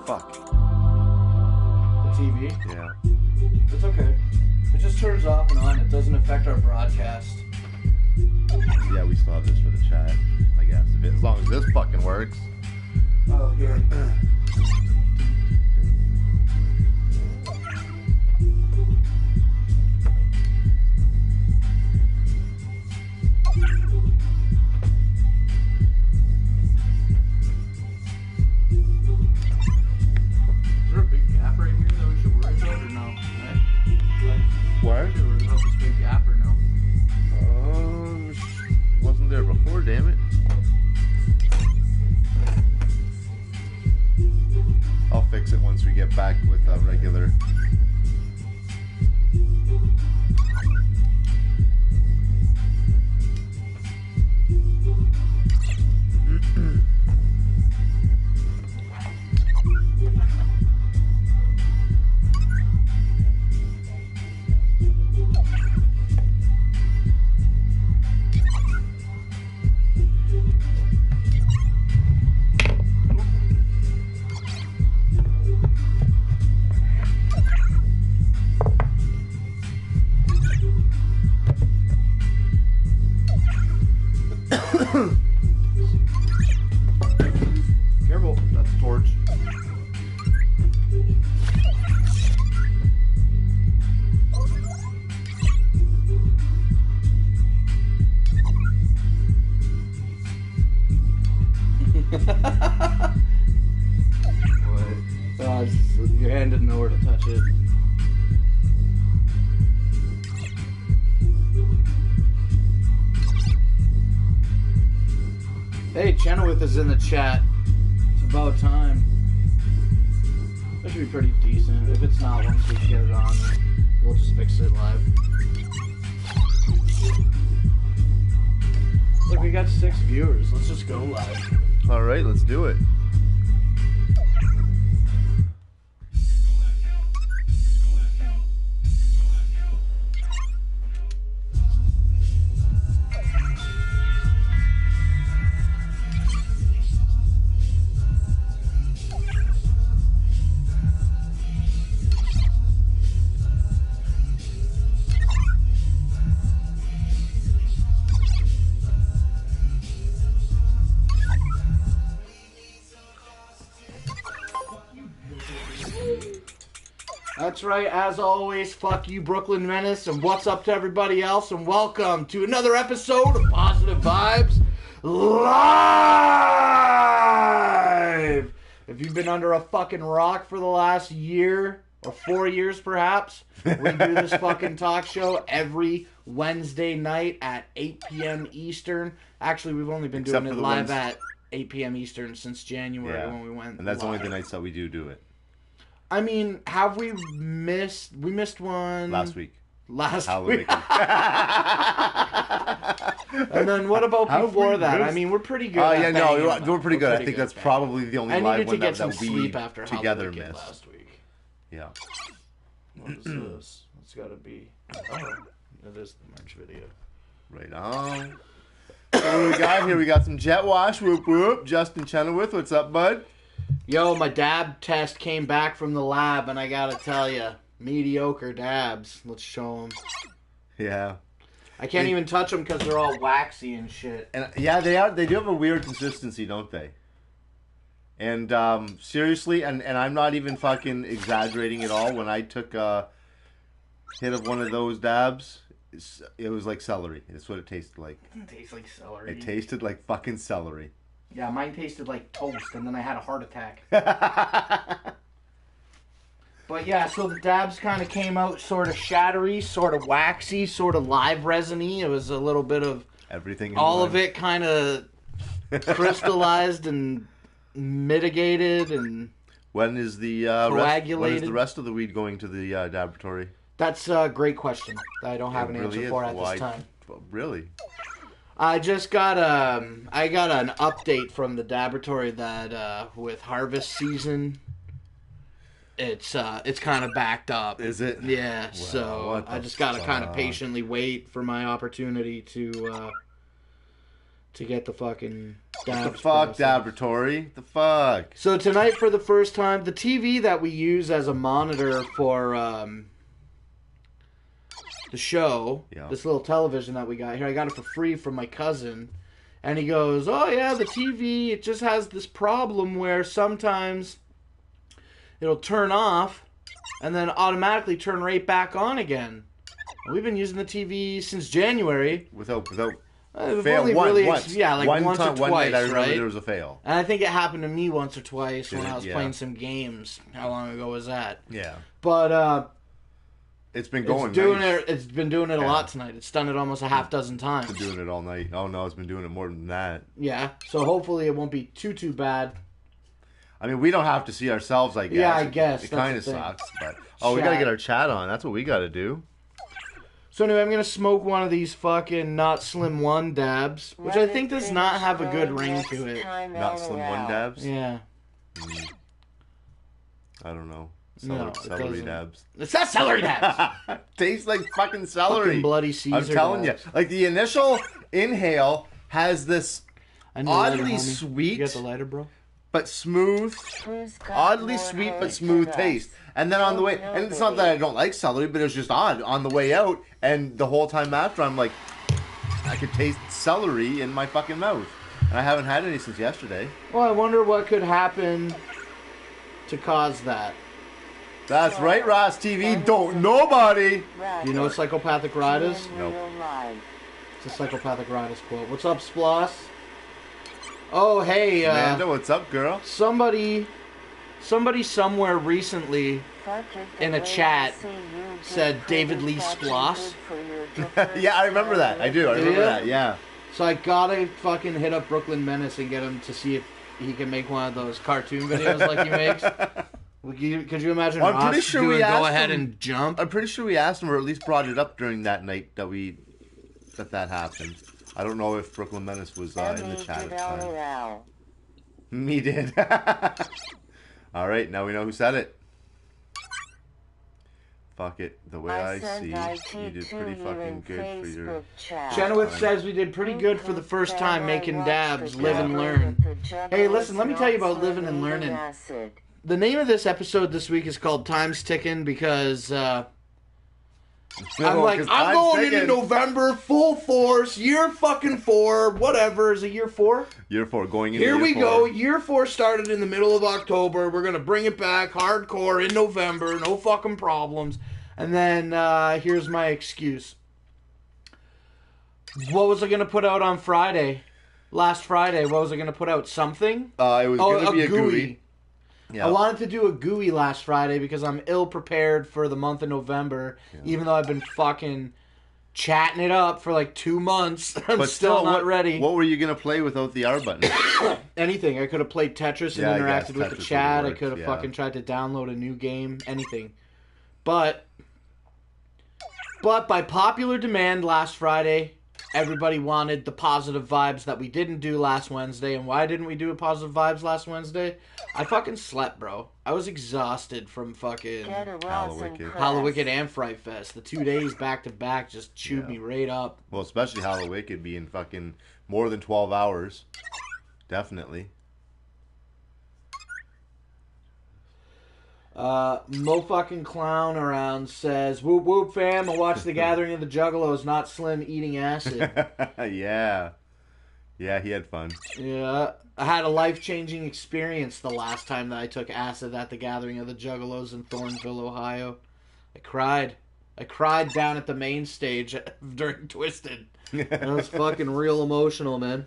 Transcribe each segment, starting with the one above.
Fuck. The TV? Yeah. It's okay. It just turns off and on. It doesn't affect our broadcast. Yeah, we still have this for the chat, I guess. As long as this fucking works. Oh, here. Is there a big gap right here that we should worry about, or no? What? Should we worry about this big gap or no? Wasn't there before, damn it. I'll fix it once we get back with regular. Careful, that's a torch. What? Your hand didn't know where to touch it. Hey, Chenoweth is in the chat. It's about time. That should be pretty decent. If it's not, once we get it on, we'll just fix it live. Look, we got 6 viewers. Let's just go live. Alright, let's do it. That's right, as always, fuck you, Brooklyn Menace, and what's up to everybody else, and welcome to another episode of Positive Vibes Live! If you've been under a fucking rock for the last year, or 4 years perhaps, we do this fucking talk show every Wednesday night at 8 p.m. Eastern. Actually, we've only been doing it live at 8 p.m. Eastern since January when we went And that's live. only the nights that we do it. I mean, have we missed... We missed one... Last week. Last Halloween. week. And then what about before that? I mean, we're pretty good at banging. We're pretty good. I think that's probably the only live one that we sleep after together Halloween missed. Last week. Yeah. What is this? It's got to be... Oh, it is the merch video. Right on. So what do we got here? We got some Jet Wash. Whoop whoop. Justin Chenoweth. What's up, bud? Yo, my dab test came back from the lab, and I gotta tell you, mediocre dabs. Let's show them. Yeah. I can't even touch them because they're all waxy and shit. And yeah, they are. They do have a weird consistency, don't they? And seriously, and I'm not even fucking exaggerating at all. When I took a hit of one of those dabs, it was like celery. That's what it tasted like. It doesn't taste like celery. It tasted like fucking celery. Yeah, mine tasted like toast, and then I had a heart attack. But yeah, so the dabs kind of came out sort of shattery, sort of waxy, sort of live resiny. It was a little bit of everything. All of it kind of crystallized and mitigated and when is the coagulated. When is the rest of the weed going to the laboratory? That's a great question that I don't have an really answer for at this time. Really? I just got an update from the laboratory that with harvest season, it's kind of backed up. Is it? Yeah. Well, so I just gotta kind of patiently wait for my opportunity to get the fucking The fuck, laboratory? The fuck? So tonight, for the first time, the TV that we use as a monitor for the show, this little television that we got here, I got it for free from my cousin. And he goes, oh yeah, the TV, it just has this problem where sometimes it'll turn off and then automatically turn right back on again. And we've been using the TV since January. Without fail once. Yeah, like once or twice, one night I remember right? there was a fail. And I think it happened to me once or twice when I was playing some games. How long ago was that? Yeah. But it's been going. It's been doing it a lot tonight. It's done it almost a half dozen times. It's been doing it all night. Oh no, it's been doing it more than that. Yeah. So hopefully it won't be too bad. I mean, we don't have to see ourselves, I guess. Yeah, I guess. It kind of sucks, but we gotta get our chat on. That's what we gotta do. So anyway, I'm going to smoke one of these fucking Not Slim 1 dabs, which I think does not have a good ring to it. Not Slim 1 dabs? Yeah. I don't know. Celery dabs. It's not celery dabs! Tastes like fucking celery. Fucking bloody Caesar I'm telling dabs. you. Like, the initial inhale has this oddly You sweet... got the lighter, bro? But smooth, oddly sweet but smooth taste. And then on the way, and it's not that I don't like celery, but it was just odd on the way out. And the whole time after, I'm like, I could taste celery in my fucking mouth. And I haven't had any since yesterday. Well, I wonder what could happen to cause that. That's right, Ross TV. Don't nobody. Do you know what psychopathic ride is? No. It's a psychopathic ride quote. What's up, Sploss? Oh, hey, Amanda, what's up, girl? Somebody somewhere recently in a chat said David Lee Sploss. Yeah, I remember that. I do. I remember that, yeah. So I gotta fucking hit up Brooklyn Menace and get him to see if he can make one of those cartoon videos like he makes. Could you imagine I'm Ross pretty sure doing we asked Go Ahead him, and Jump? I'm pretty sure we asked him, or at least brought it up during that night that happened. I don't know if Brooklyn Menace was in the chat at the time. Me did. All right, now we know who said it. Fuck it. The way I see, you did pretty fucking good for your... Chenoweth says we did pretty good for the first time making dabs. Live and learn. Hey, listen, let me tell you about living and learning. The name of this episode this week is called Time's Tickin' because... I'm going into November, full force, year fucking 4, whatever. Is it year 4? Year 4, going into Here year we 4. go. Year 4 started in the middle of October. We're going to bring it back hardcore in November. No fucking problems. And then, here's my excuse. What was I going to put out on Friday? Last Friday, what was I going to put out? Something? It was going to be a gooey. Yeah. I wanted to do a gooey last Friday because I'm ill prepared for the month of November, even though I've been fucking chatting it up for like 2 months. I'm still not ready. What were you going to play without the R button? Anything. I could have played Tetris and interacted with the chat. I could have fucking tried to download a new game. Anything. But by popular demand last Friday, everybody wanted the positive vibes that we didn't do last Wednesday. And why didn't we do a positive vibes last Wednesday? I fucking slept, bro. I was exhausted from fucking Hallowicked and Fright Fest. The 2 days back to back just chewed me right up. Well, especially Hallowicked being fucking more than 12 hours. Definitely. Mo fucking clown around says, whoop whoop fam, I watched The Gathering of the Juggalos, not Slim eating acid. Yeah, he had fun. Yeah, I had a life-changing experience the last time that I took acid at The Gathering of the Juggalos in Thornville, Ohio. I cried down at the main stage during Twisted. It was fucking real emotional, man.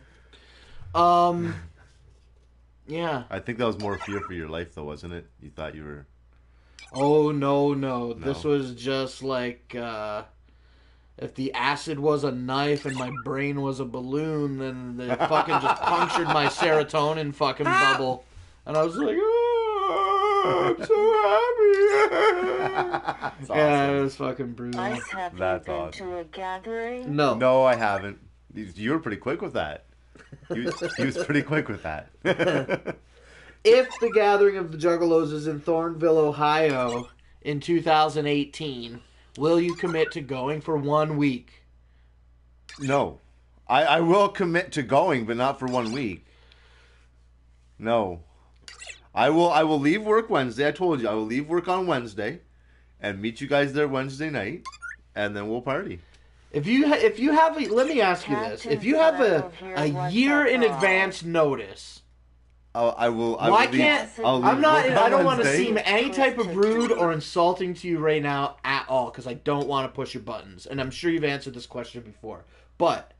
Yeah. I think that was more fear for your life, though, wasn't it? You thought you were... Oh, no. This was just like, if the acid was a knife and my brain was a balloon, then it fucking just punctured my serotonin fucking bubble. And I was like, oh, I'm so happy. That's awesome. Yeah, it was fucking brutal. That's awesome. To a gathering? No, I haven't. You were pretty quick with that. He was pretty quick with that. If the Gathering of the Juggalos is in Thornville, Ohio in 2018, will you commit to going for 1 week? No. I will commit to going, but not for 1 week. No. I will leave work Wednesday. I told you I will leave work on Wednesday, and meet you guys there Wednesday night, and then we'll party. If you have a, let me ask you this: if you have a year in advance notice, I will. why can't I'm not? work on I don't want to Wednesday. seem any type of rude or insulting to you right now at all, because I don't want to push your buttons, and I'm sure you've answered this question before. But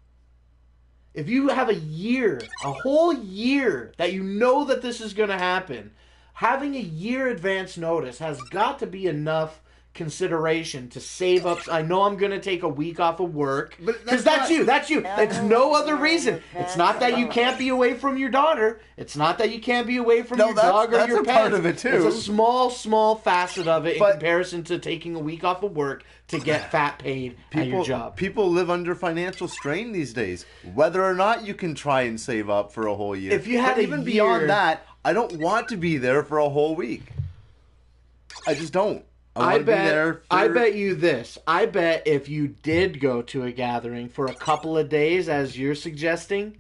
if you have a whole year that you know that this is going to happen, having a year advance notice has got to be enough consideration to save up. I know I'm going to take a week off of work, because that's you. That's no other reason. It's not that you can't be away from your daughter. It's not that you can't be away from your dog or your pet. That's a part of it too. It's a small facet of it in comparison to taking a week off of work to get fat paid at your job. People live under financial strain these days. Whether or not you can try and save up for a whole year. If you had even beyond that, I don't want to be there for a whole week. I just don't. I bet you this. I bet if you did go to a gathering for a couple of days, as you're suggesting,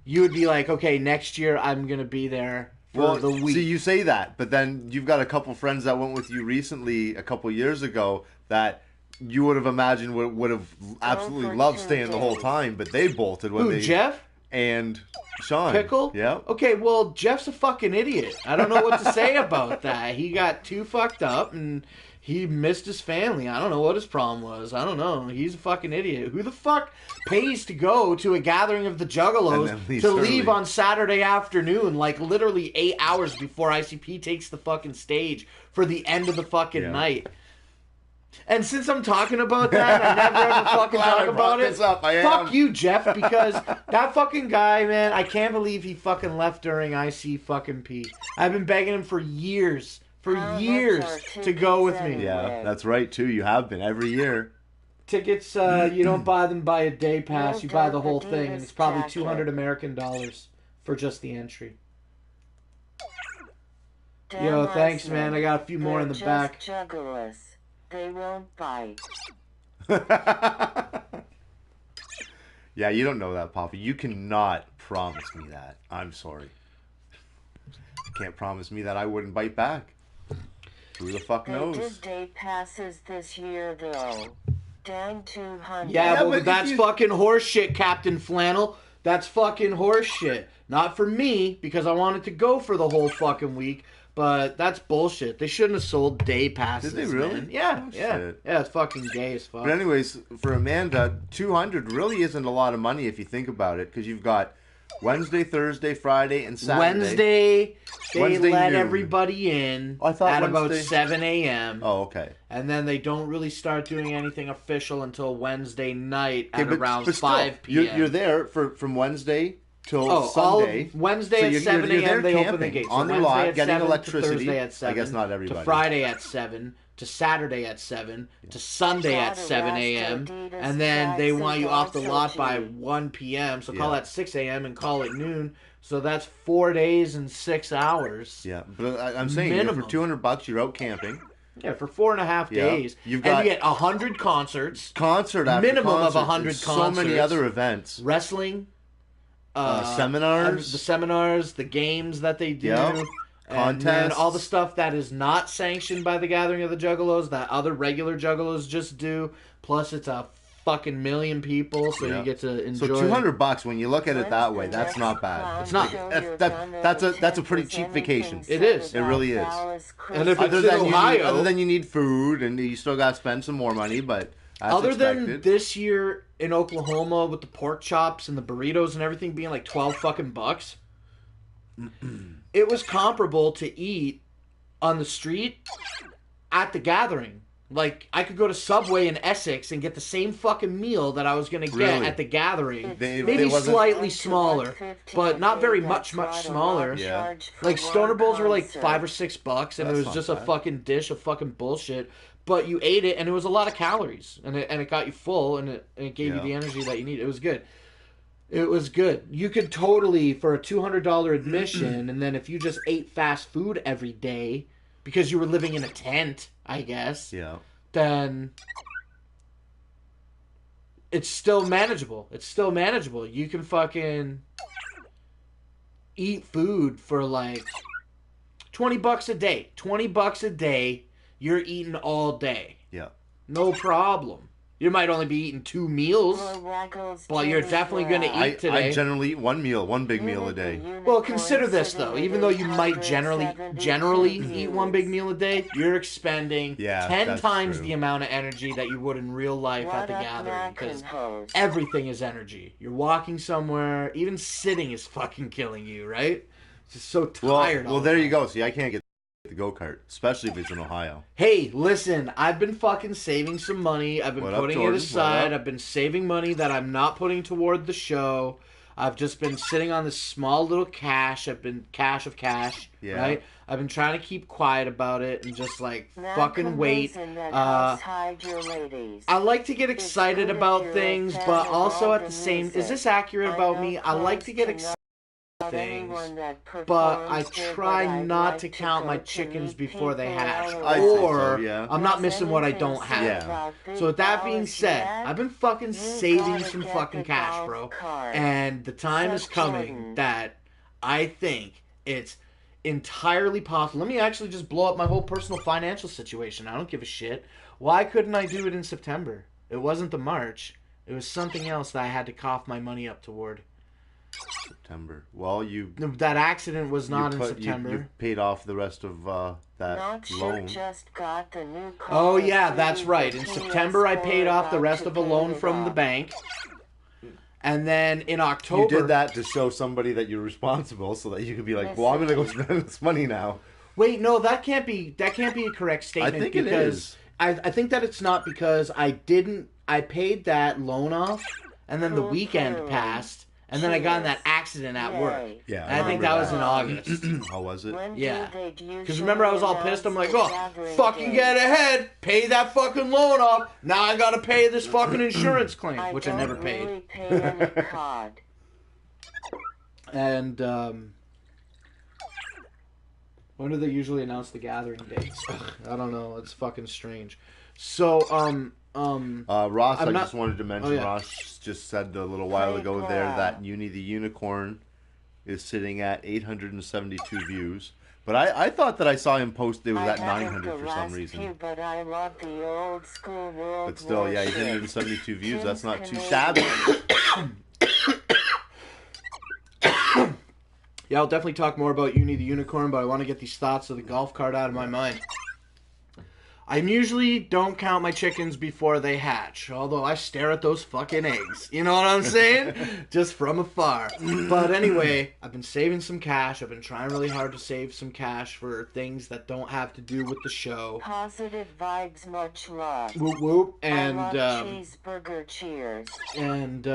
you would be like, okay, next year I'm going to be there for the week. See, you say that, but then you've got a couple friends that went with you recently, a couple years ago, that you would have imagined would have absolutely loved staying the whole time, but they bolted when they... Jeff? And Sean. Pickle? Yeah. Okay, well, Jeff's a fucking idiot. I don't know what to say about that. He got too fucked up and he missed his family. I don't know what his problem was. I don't know. He's a fucking idiot. Who the fuck pays to go to a gathering of the Juggalos to leave on Saturday afternoon, like literally 8 hours before ICP takes the fucking stage for the end of the fucking night? And since I'm talking about that, I never ever fucking talk about it. Fuck you, Jeff, because that fucking guy, man, I can't believe he fucking left during IC fucking P. I've been begging him for years to go with me. Yeah, that's right too. You have been every year. Tickets, you don't buy them by a day pass. You buy the whole thing, and it's probably 200 American dollars for just the entry. Yo, thanks, man. I got a few more in the back. They won't bite. Yeah, you don't know that, Papa. You cannot promise me that. I'm sorry. You can't promise me that I wouldn't bite back. Who the fuck knows? They did day passes this year, though. Down 200. Yeah, but that's fucking horseshit, Captain Flannel. That's fucking horseshit. Not for me, because I wanted to go for the whole fucking week. But that's bullshit. They shouldn't have sold day passes. Did they really? Man. Yeah, Oh, yeah. shit. Yeah, it's fucking gay as fuck. But anyways, for Amanda, 200 really isn't a lot of money if you think about it, because you've got Wednesday, Thursday, Friday, and Saturday. Wednesday let noon. Everybody in I thought at Wednesday... about 7 a.m. Oh, okay. And then they don't really start doing anything official until Wednesday night at around 5 p.m. You're there from Wednesday till Sunday. Wednesday at 7 a.m. they open the gates. On so the lot, getting electricity. electricity. At 7, I guess not everybody. To Friday at 7, to Saturday at 7, to Sunday at 7 a.m. And then they want you off the lot by 1 p.m. So call that 6 a.m. and call it noon. So that's 4 days and 6 hours. Yeah, but I'm saying for $200, you're out camping. Yeah, for 4.5 days. And you get 100 concerts. Concert after minimum concert, of 100 concerts. So many other events. Wrestling. Seminars. The seminars, the games that they do. Yep. And then all the stuff that is not sanctioned by the Gathering of the Juggalos that other regular Juggalos just do. Plus, it's a fucking million people, so you get to enjoy. So $200, when you look at it that way, that's not bad. It's not. That's a pretty cheap vacation. It is. It really is. And if it's in Ohio, other than you need food and you still got to spend some more money, but that's other expected. than this year in Oklahoma with the pork chops and the burritos and everything being like 12 fucking bucks, it was comparable to eat on the street at the gathering. Like, I could go to Subway in Essex and get the same fucking meal that I was going to get at the gathering. Maybe slightly smaller, but not very much smaller. Yeah. Like, Stoner Bowls were like $5 or $6, and it was just a fucking dish of fucking bullshit. But you ate it, and it was a lot of calories, and it got you full, and it gave you the energy that you need. It was good. It was good. You could totally, for a $200 admission, and then if you just ate fast food every day, because you were living in a tent, I guess, then it's still manageable. It's still manageable. You can fucking... eat food for like $20 a day. $20 a day, you're eating all day. Yeah. No problem. You might only be eating 2 meals, but you're definitely going to eat today. I generally eat one big meal a day. Well, consider this though. Even though you might generally eat one big meal a day, you're expending 10 times the amount of energy that you would in real life at the gathering, because everything is energy. You're walking somewhere, even sitting is fucking killing you, right? It's just so tired. Well, there you go. See, I can't get the go-kart, especially if it's in Ohio. Hey, listen, I've been fucking saving some money. I've been putting it aside. I've been saving money that I'm not putting toward the show. I've just been sitting on this small little cash. I've been cash, right? I've been trying to keep quiet about it and just like fucking wait. I like to get excited about things, but also at the same... Is this accurate about me? I like to get excited things, but I try not to count my chickens before they hatch, or I'm not missing what I don't have. So with that being said, I've been fucking saving some fucking cash, bro, and the time is coming that I think it's entirely possible. Let me actually just blow up my whole personal financial situation. I don't give a shit. Why couldn't I do it in September? It wasn't the March. It was something else that I had to cough my money up toward. September. Well, that accident was not in September. You paid off the rest of that loan. Oh yeah, that's right. In September, I paid off the rest of a loan from the bank, and then in October, you did that to show somebody that you're responsible, so that you could be like, "Well, I'm gonna go spend this money now." Wait, no, that can't be a correct statement. I think because it is. I think that it's not, because I paid that loan off, and then the weekend passed. And then I got in that accident at work. Yeah, I think that was in August. How was it? Yeah. Because remember, I was all pissed. I'm like, oh, fucking get ahead. Pay that fucking loan off. Now I got to pay this fucking insurance claim, which I never paid. And, when do they usually announce the gathering dates? I don't know. It's fucking strange. So, Ross, I just wanted to mention, Ross just said a little while ago there that Uni the Unicorn is sitting at 872 views. But I thought that I saw him post it was at 900 for some reason. But I love the old school world. But still, yeah, 872 views. That's not too shabby. Yeah, I'll definitely talk more about Uni the Unicorn, but I want to get these thoughts of the golf cart out of my mind. I usually don't count my chickens before they hatch, although I stare at those fucking eggs. You know what I'm saying? Just from afar. But anyway, I've been saving some cash. I've been trying really hard to save some cash for things that don't have to do with the show. Positive vibes, much love. Whoop whoop. And, cheeseburger, cheers. And,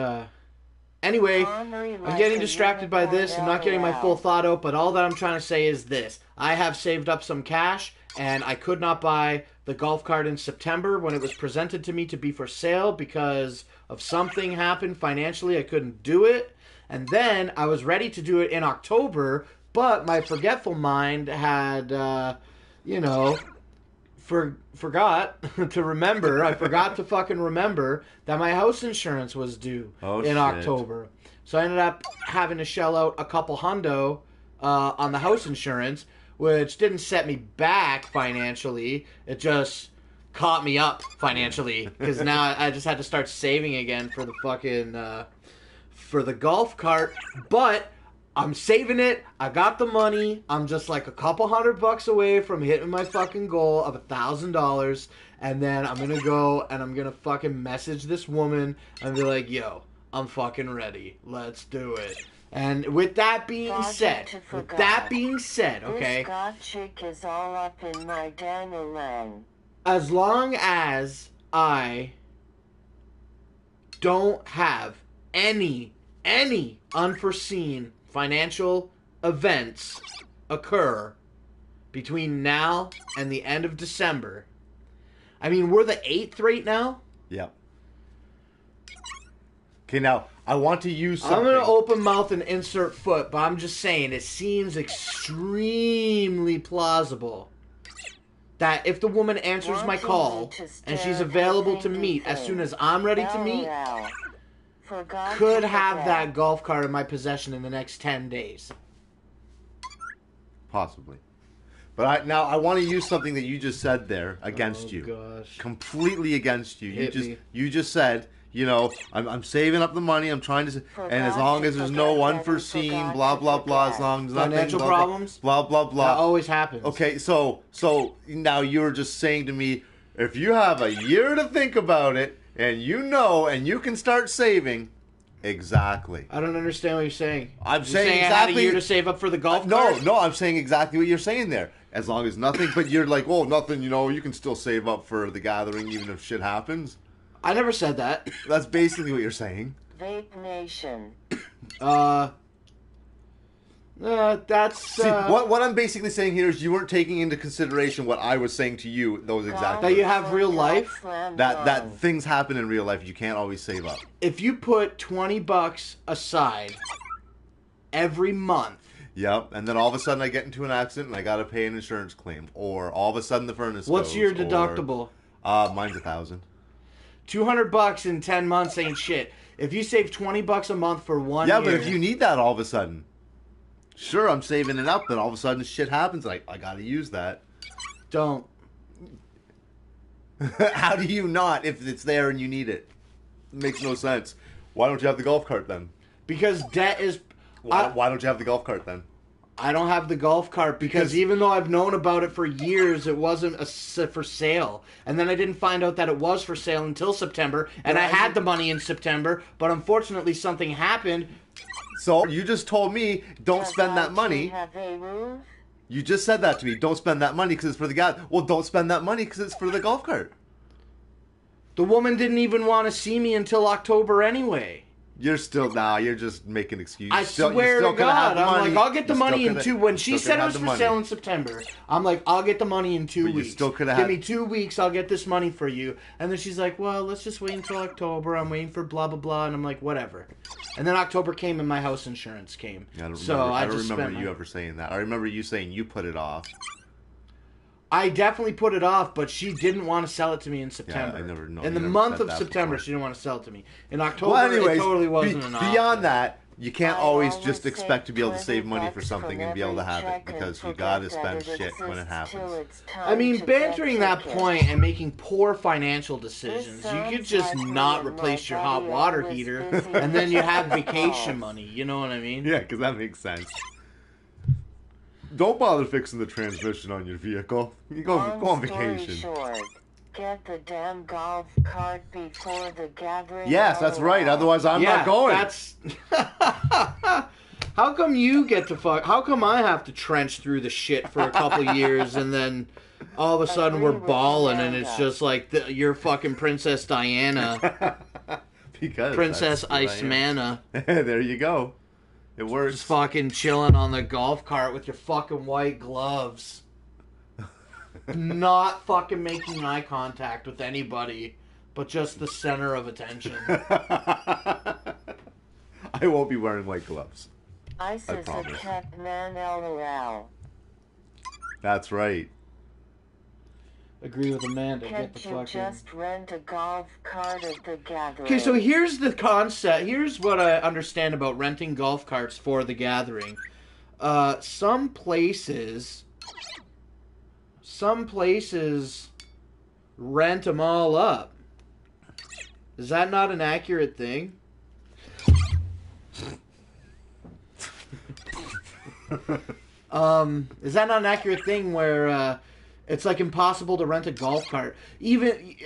anyway, I'm getting distracted by this. I'm not getting my full thought out, but all that I'm trying to say is this. I have saved up some cash, and I could not buy the golf cart in September when it was presented to me to be for sale because of something happened financially. I couldn't do it. And then I was ready to do it in October, but my forgetful mind had, forgot to remember. I forgot to fucking remember that my house insurance was due in October. So I ended up having to shell out a couple hundo on the house insurance, which didn't set me back financially. It just caught me up financially, because now I just had to start saving again for the fucking for the golf cart. But I'm saving it. I got the money. I'm just like a couple $100 away from hitting my fucking goal of $1,000. And then I'm gonna go and I'm gonna fucking message this woman and be like, yo, I'm fucking ready. Let's do it. And with that being said, okay, this chick is all up in my dangling. As long as I don't have any unforeseen financial events occur between now and the end of December. I mean, we're the 8th right now. Yeah. Okay, now, I want to use something. I'm going to open mouth and insert foot, but I'm just saying, it seems extremely plausible that if the woman answers my call and she's available to meet as soon as I'm ready to meet, could have that golf cart in my possession in the next 10 days. Possibly. But now I want to use something that you just said there against you. Gosh. Completely against you. Hit me. You just said, you know, I'm saving up the money. I'm trying to, and as long as there's no unforeseen, blah blah blah, as long as nothing, Financial blah, problems, blah blah blah. that always happens. Okay, so now you're just saying to me, if you have a year to think about it, and you know, and you can start saving. Exactly. I don't understand what you're saying. I'm You're saying I exactly. had a year to save up for the golf cart? No, I'm saying exactly what you're saying there. As long as nothing, but you're like, oh, nothing. You know, you can still save up for the gathering even if shit happens. I never said that. That's basically what you're saying. Vape Nation. That's See, what I'm basically saying here is you weren't taking into consideration what I was saying to you. Those exact that you have real life. that things happen in real life. You can't always save up. If you put $20 aside every month. Yep, and then all of a sudden I get into an accident and I gotta pay an insurance claim, or all of a sudden the furnace What's goes, your deductible? Mine's $1,000. $200 in 10 months ain't shit. If you save $20 a month for 1 year. Yeah, but if you need that all of a sudden, sure, I'm saving it up, but all of a sudden shit happens, and I gotta use that. Don't. How do you not if it's there and you need it? It makes no sense. Why don't you have the golf cart then? Because debt is. Why don't you have the golf cart then? I don't have the golf cart because even though I've known about it for years, it wasn't for sale. And then I didn't find out that it was for sale until September, and I had the money in September, but unfortunately something happened. So you just told me don't spend that money. You just said that to me. Don't spend that money because it's for the guy. Well, don't spend that money because it's for the golf cart. The woman didn't even want to see me until October anyway. You're just making excuses. I swear to God, I'm like, I'll get the money in 2. When she said it was for sale in September, I'm like, I'll get the money in 2 weeks. Give me 2 weeks, I'll get this money for you. And then she's like, well, let's just wait until October. I'm waiting for blah blah blah, and I'm like, whatever. And then October came and my house insurance came. I don't remember you ever saying that. I remember you saying you put it off. I definitely put it off, but she didn't want to sell it to me in September. Yeah, I never know. In the month of September, she didn't want to sell it to me. In October, anyways, it totally wasn't an option. Beyond that, you can't always just expect to be able to save money for something and be able to have it, because you gotta spend shit when it happens. I mean, bantering that point and making poor financial decisions, you could just not replace your hot water heater, and then you have vacation money. You know what I mean? Yeah, because that makes sense. Don't bother fixing the transmission on your vehicle. You go on vacation. Short, get the damn golf cart before the gathering. Yes, that's right. Otherwise, I'm not going. That's. How come you get to fuck? How come I have to trench through the shit for a couple years and then all of a sudden we're balling and it's just like you're fucking Princess Diana, because Princess Iceman. There you go. It works. Just fucking chilling on the golf cart with your fucking white gloves. Not fucking making eye contact with anybody, but just the center of attention. I won't be wearing white gloves. Ice is a cat man, LOL. That's right. Agree with Amanda. Can't Get the you fucking... just rent a golf cart at the gathering? Okay, so here's the concept. Here's what I understand about renting golf carts for the gathering. Some places rent them all up. Is that not an accurate thing? Is that not an accurate thing where it's like impossible to rent a golf cart? Even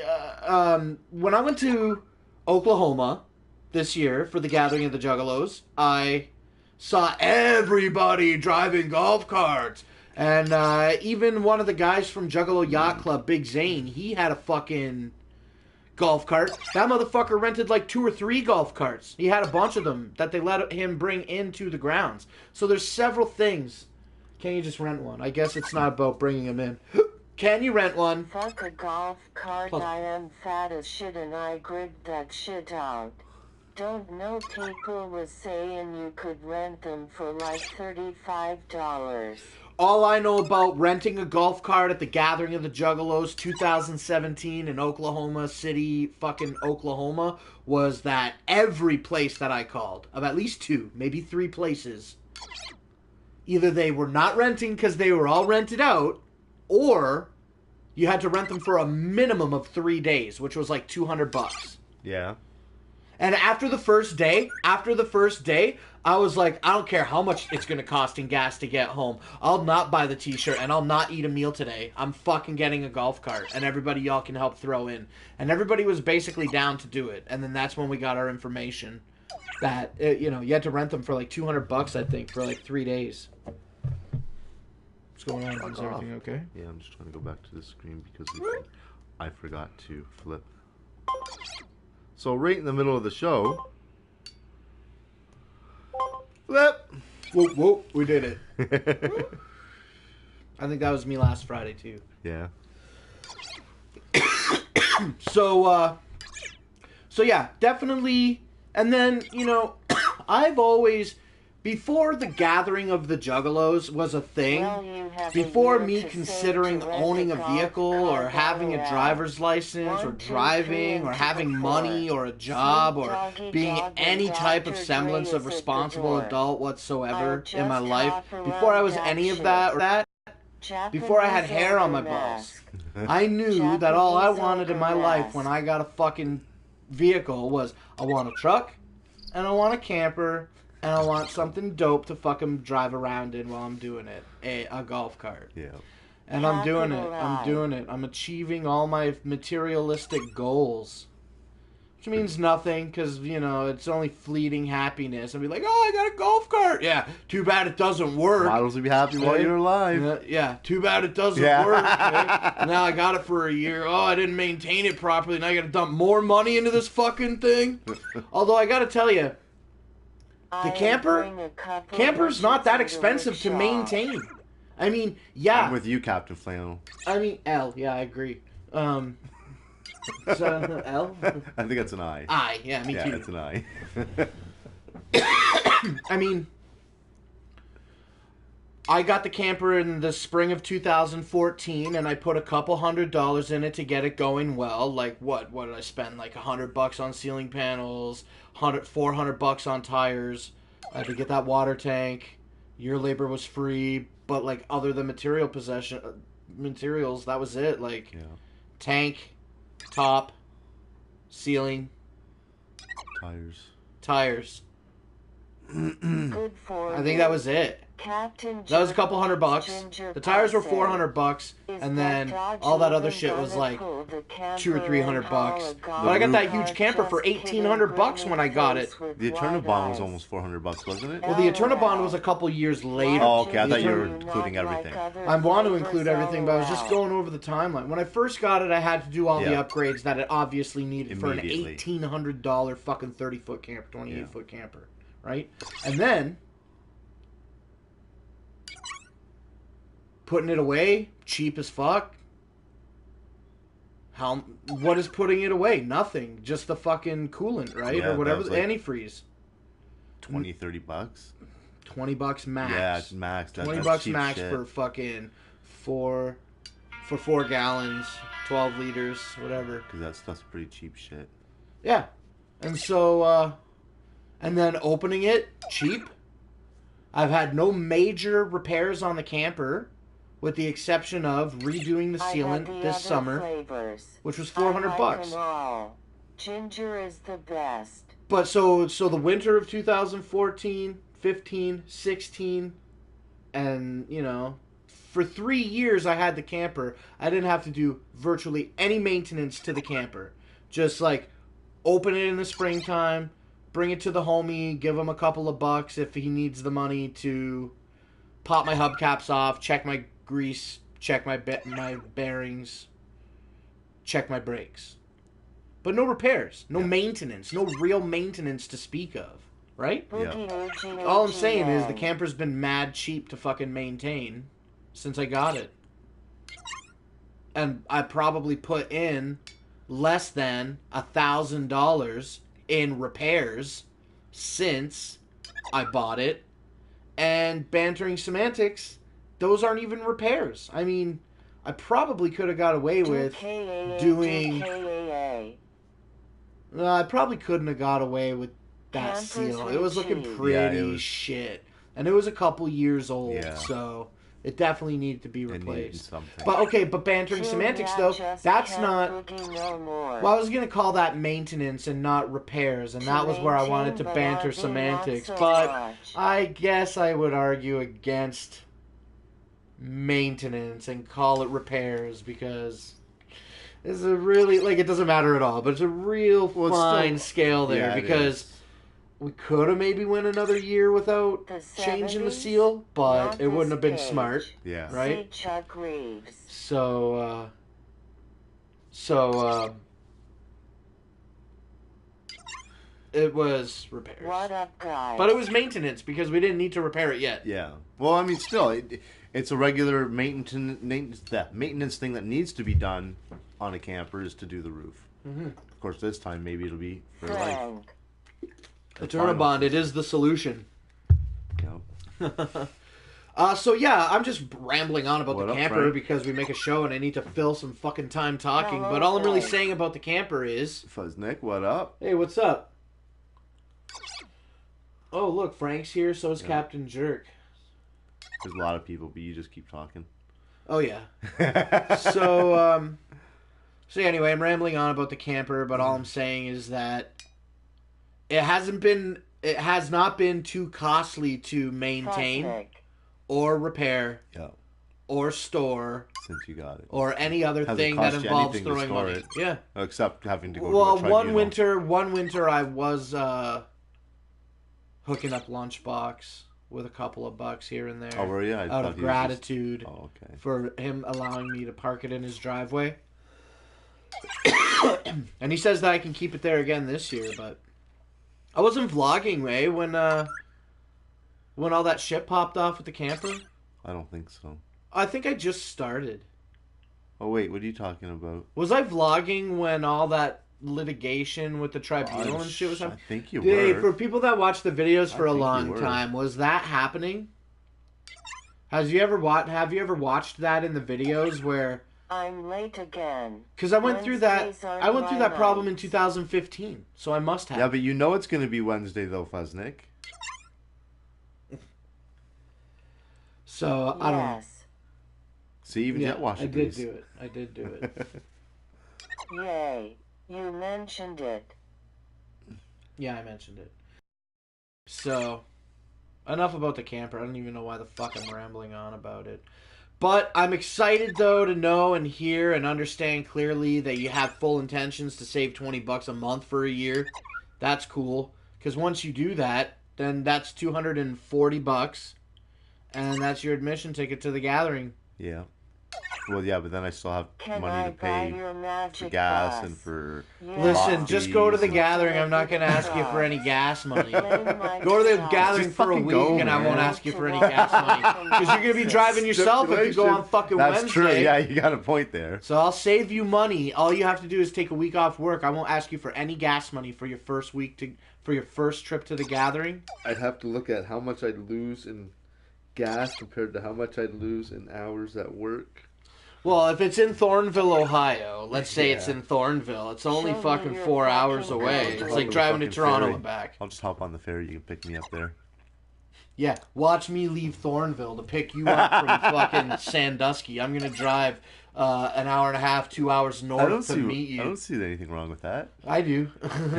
when I went to Oklahoma this year for the gathering of the Juggalos, I saw everybody driving golf carts. And even one of the guys from Juggalo Yacht Club, Big Zane, he had a fucking golf cart. That motherfucker rented like 2 or 3 golf carts. He had a bunch of them that they let him bring into the grounds. So there's several things. Can you just rent one? I guess it's not about bringing them in. Can you rent one? Fuck a golf cart, I am fat as shit and I gripped that shit out. Don't know, people was saying you could rent them for like $35. All I know about renting a golf cart at the Gathering of the Juggalos 2017 in Oklahoma City, fucking Oklahoma, was that every place that I called, of at least 2, maybe 3 places, either they were not renting because they were all rented out, or you had to rent them for a minimum of 3 days, which was like $200. Yeah. And after the first day, I was like, I don't care how much it's going to cost in gas to get home. I'll not buy the t-shirt and I'll not eat a meal today. I'm fucking getting a golf cart and everybody y'all can help throw in. And everybody was basically down to do it. And then that's when we got our information that, you had to rent them for like $200, I think, for like 3 days. What's going on? Is everything okay? Yeah, I'm just trying to go back to the screen because I forgot to flip. So right in the middle of the show, flip. Whoop, whoop, we did it. I think that was me last Friday too. Yeah. So yeah, definitely. And then, I've always, before the gathering of the juggalos was a thing, before me considering owning a vehicle or having a driver's license or driving or having money or a job or being any type of semblance of responsible adult whatsoever in my life, before I was any of that or that, before I had hair on my balls, I knew that all I wanted in my life when I got a fucking vehicle was, I want a truck and I want a camper and I want something dope to fucking drive around in while I'm doing it. A golf cart. Yeah. And I'm doing it. I'm achieving all my materialistic goals. Which means nothing, because, it's only fleeting happiness. I'll be like, oh, I got a golf cart. Yeah, too bad it doesn't work. Models will be happy while you're alive. Yeah, too bad it doesn't work. Right? Now I got it for a year. Oh, I didn't maintain it properly. Now I got to dump more money into this fucking thing. Although I got to tell you, the camper's not that expensive to maintain. I mean, yeah. I'm with you, Captain Flannel. I mean, L. Yeah, I agree. So, L? I think that's an I. I, yeah, me too. Yeah, it's an I. I mean, I got the camper in the spring of 2014, and I put a couple $100 in it to get it going well. Like, what did I spend? Like $100 on ceiling panels, $400 on tires. I had to get that water tank. Your labor was free, but like other than materials, that was it. Like, tank, top, ceiling, tires. Good for I think that was it. Captain That was a couple $100. The tires were $400, and then all that other shit was like $200 or $300. But I got that huge camper for $1,800 when I got it. The Eternal Bond was almost $400, wasn't it? Well, the Eternal Bond was a couple years later. Oh, okay. I thought you were including everything. I want to include everything, but I was just going over the timeline. When I first got it, I had to do all the upgrades that it obviously needed for an $1,800 fucking 30-foot camper, 28-foot camper, right? And then putting it away, cheap as fuck. What is putting it away? Nothing. Just the fucking coolant, right? Yeah, or whatever, like antifreeze. $20-$30. $20 max. Yeah, it's max. $20 max shit. for fucking 4 gallons, 12 liters, whatever. Because that stuff's pretty cheap shit. Yeah. And so, and then opening it, cheap. I've had no major repairs on the camper, with the exception of redoing the sealant this summer, which was $400. Ginger is the best. But so the winter of 2014, 15, 16, and for 3 years I had the camper. I didn't have to do virtually any maintenance to the camper. Just like open it in the springtime, bring it to the homie, give him a couple of bucks if he needs the money to pop my hubcaps off, check my grease, check my bearings, check my brakes. But no repairs, no maintenance, no real maintenance to speak of, right? Yeah. All I'm saying is the camper's been mad cheap to fucking maintain since I got it. And I probably put in less than $1,000 in repairs since I bought it. And bantering semantics, those aren't even repairs. I mean, I probably could have got away with doing... I probably couldn't have got away with that seal. It was looking pretty shit. And it was a couple years old, Yeah. so it definitely needed to be It needed replaced. something. But bantering semantics, though, that's not... Well, I was going to call that maintenance and not repairs, and that was where I wanted to banter semantics. But I guess I would argue against maintenance and call it repairs, because it's a really... Like, it doesn't matter at all, but it's a real fine scale there, because... We could have maybe went another year without changing the seal, but it wouldn't have been smart. Yeah. Right? So, it was repairs. What up, guys? But it was maintenance because we didn't need to repair it yet. Yeah. Well, I mean, still, it's a regular maintenance thing that needs to be done on a camper is to do the roof. Mm-hmm. Of course, this time maybe it'll be for life. The Turnabond, it is the solution. Yep. So yeah, I'm just rambling on about What the up, camper Frank? because we make a show and I need to fill some fucking time talking. But all I'm really saying about the camper is... Fuzznick, what up? Hey, what's up? Oh, look, Frank's here, so is Captain Jerk. There's a lot of people, but you just keep talking. Oh, yeah. So anyway, I'm rambling on about the camper, but all I'm saying is that it has not been too costly to maintain or repair or store since you got it, or any other thing that involves throwing money. It? Yeah, except having to go. Well, to a tribunal. one winter I was hooking up Lunchbox with a couple of bucks here and there. Oh, were you? Out of gratitude okay. for him allowing me to park it in his driveway. And he says that I can keep it there again this year, but I wasn't vlogging, Ray, when all that shit popped off with the camper. I don't think so. I think I just started. Oh, wait, what are you talking about? Was I vlogging when all that litigation with the tribunal and shit was happening? I think you were. For people that watch the videos for a long time, was that happening? Have you ever watched that in the videos where... I'm late again. Because I went through that problem in 2015, so I must have. Yeah, but you know it's going to be Wednesday, though, Fuzznick. So, I don't know. See, even Jet watched I did do it. Yay. You mentioned it. Yeah, I mentioned it. So, enough about the camper. I don't even know why the fuck I'm rambling on about it. But I'm excited, though, to know and hear and understand clearly that you have full intentions to save $20 a month for a year. That's cool. Because once you do that, then that's $240. And that's your admission ticket to the gathering. Yeah. Well, yeah, but then I still have money to pay for gas and for... Listen, just go to the gathering. I'm not going to ask you for any gas money. Go to the gathering for a week and I won't ask you for any gas money. Because you're going to be driving yourself if you go on fucking Wednesday. That's true. Yeah, you got a point there. So I'll save you money. All you have to do is take a week off work. I won't ask you for any gas money for your first week for your first trip to the gathering. I'd have to look at how much I'd lose in gas compared to how much I'd lose in hours at work. Well, if it's in Thornville, Ohio, let's say it's in Thornville, it's only fucking 4 hours away. It's like driving to Toronto and back. I'll just hop on the ferry. You can pick me up there. Yeah, watch me leave Thornville to pick you up from fucking Sandusky. I'm going to drive an hour and a half, 2 hours north to meet you. I don't see anything wrong with that. I do.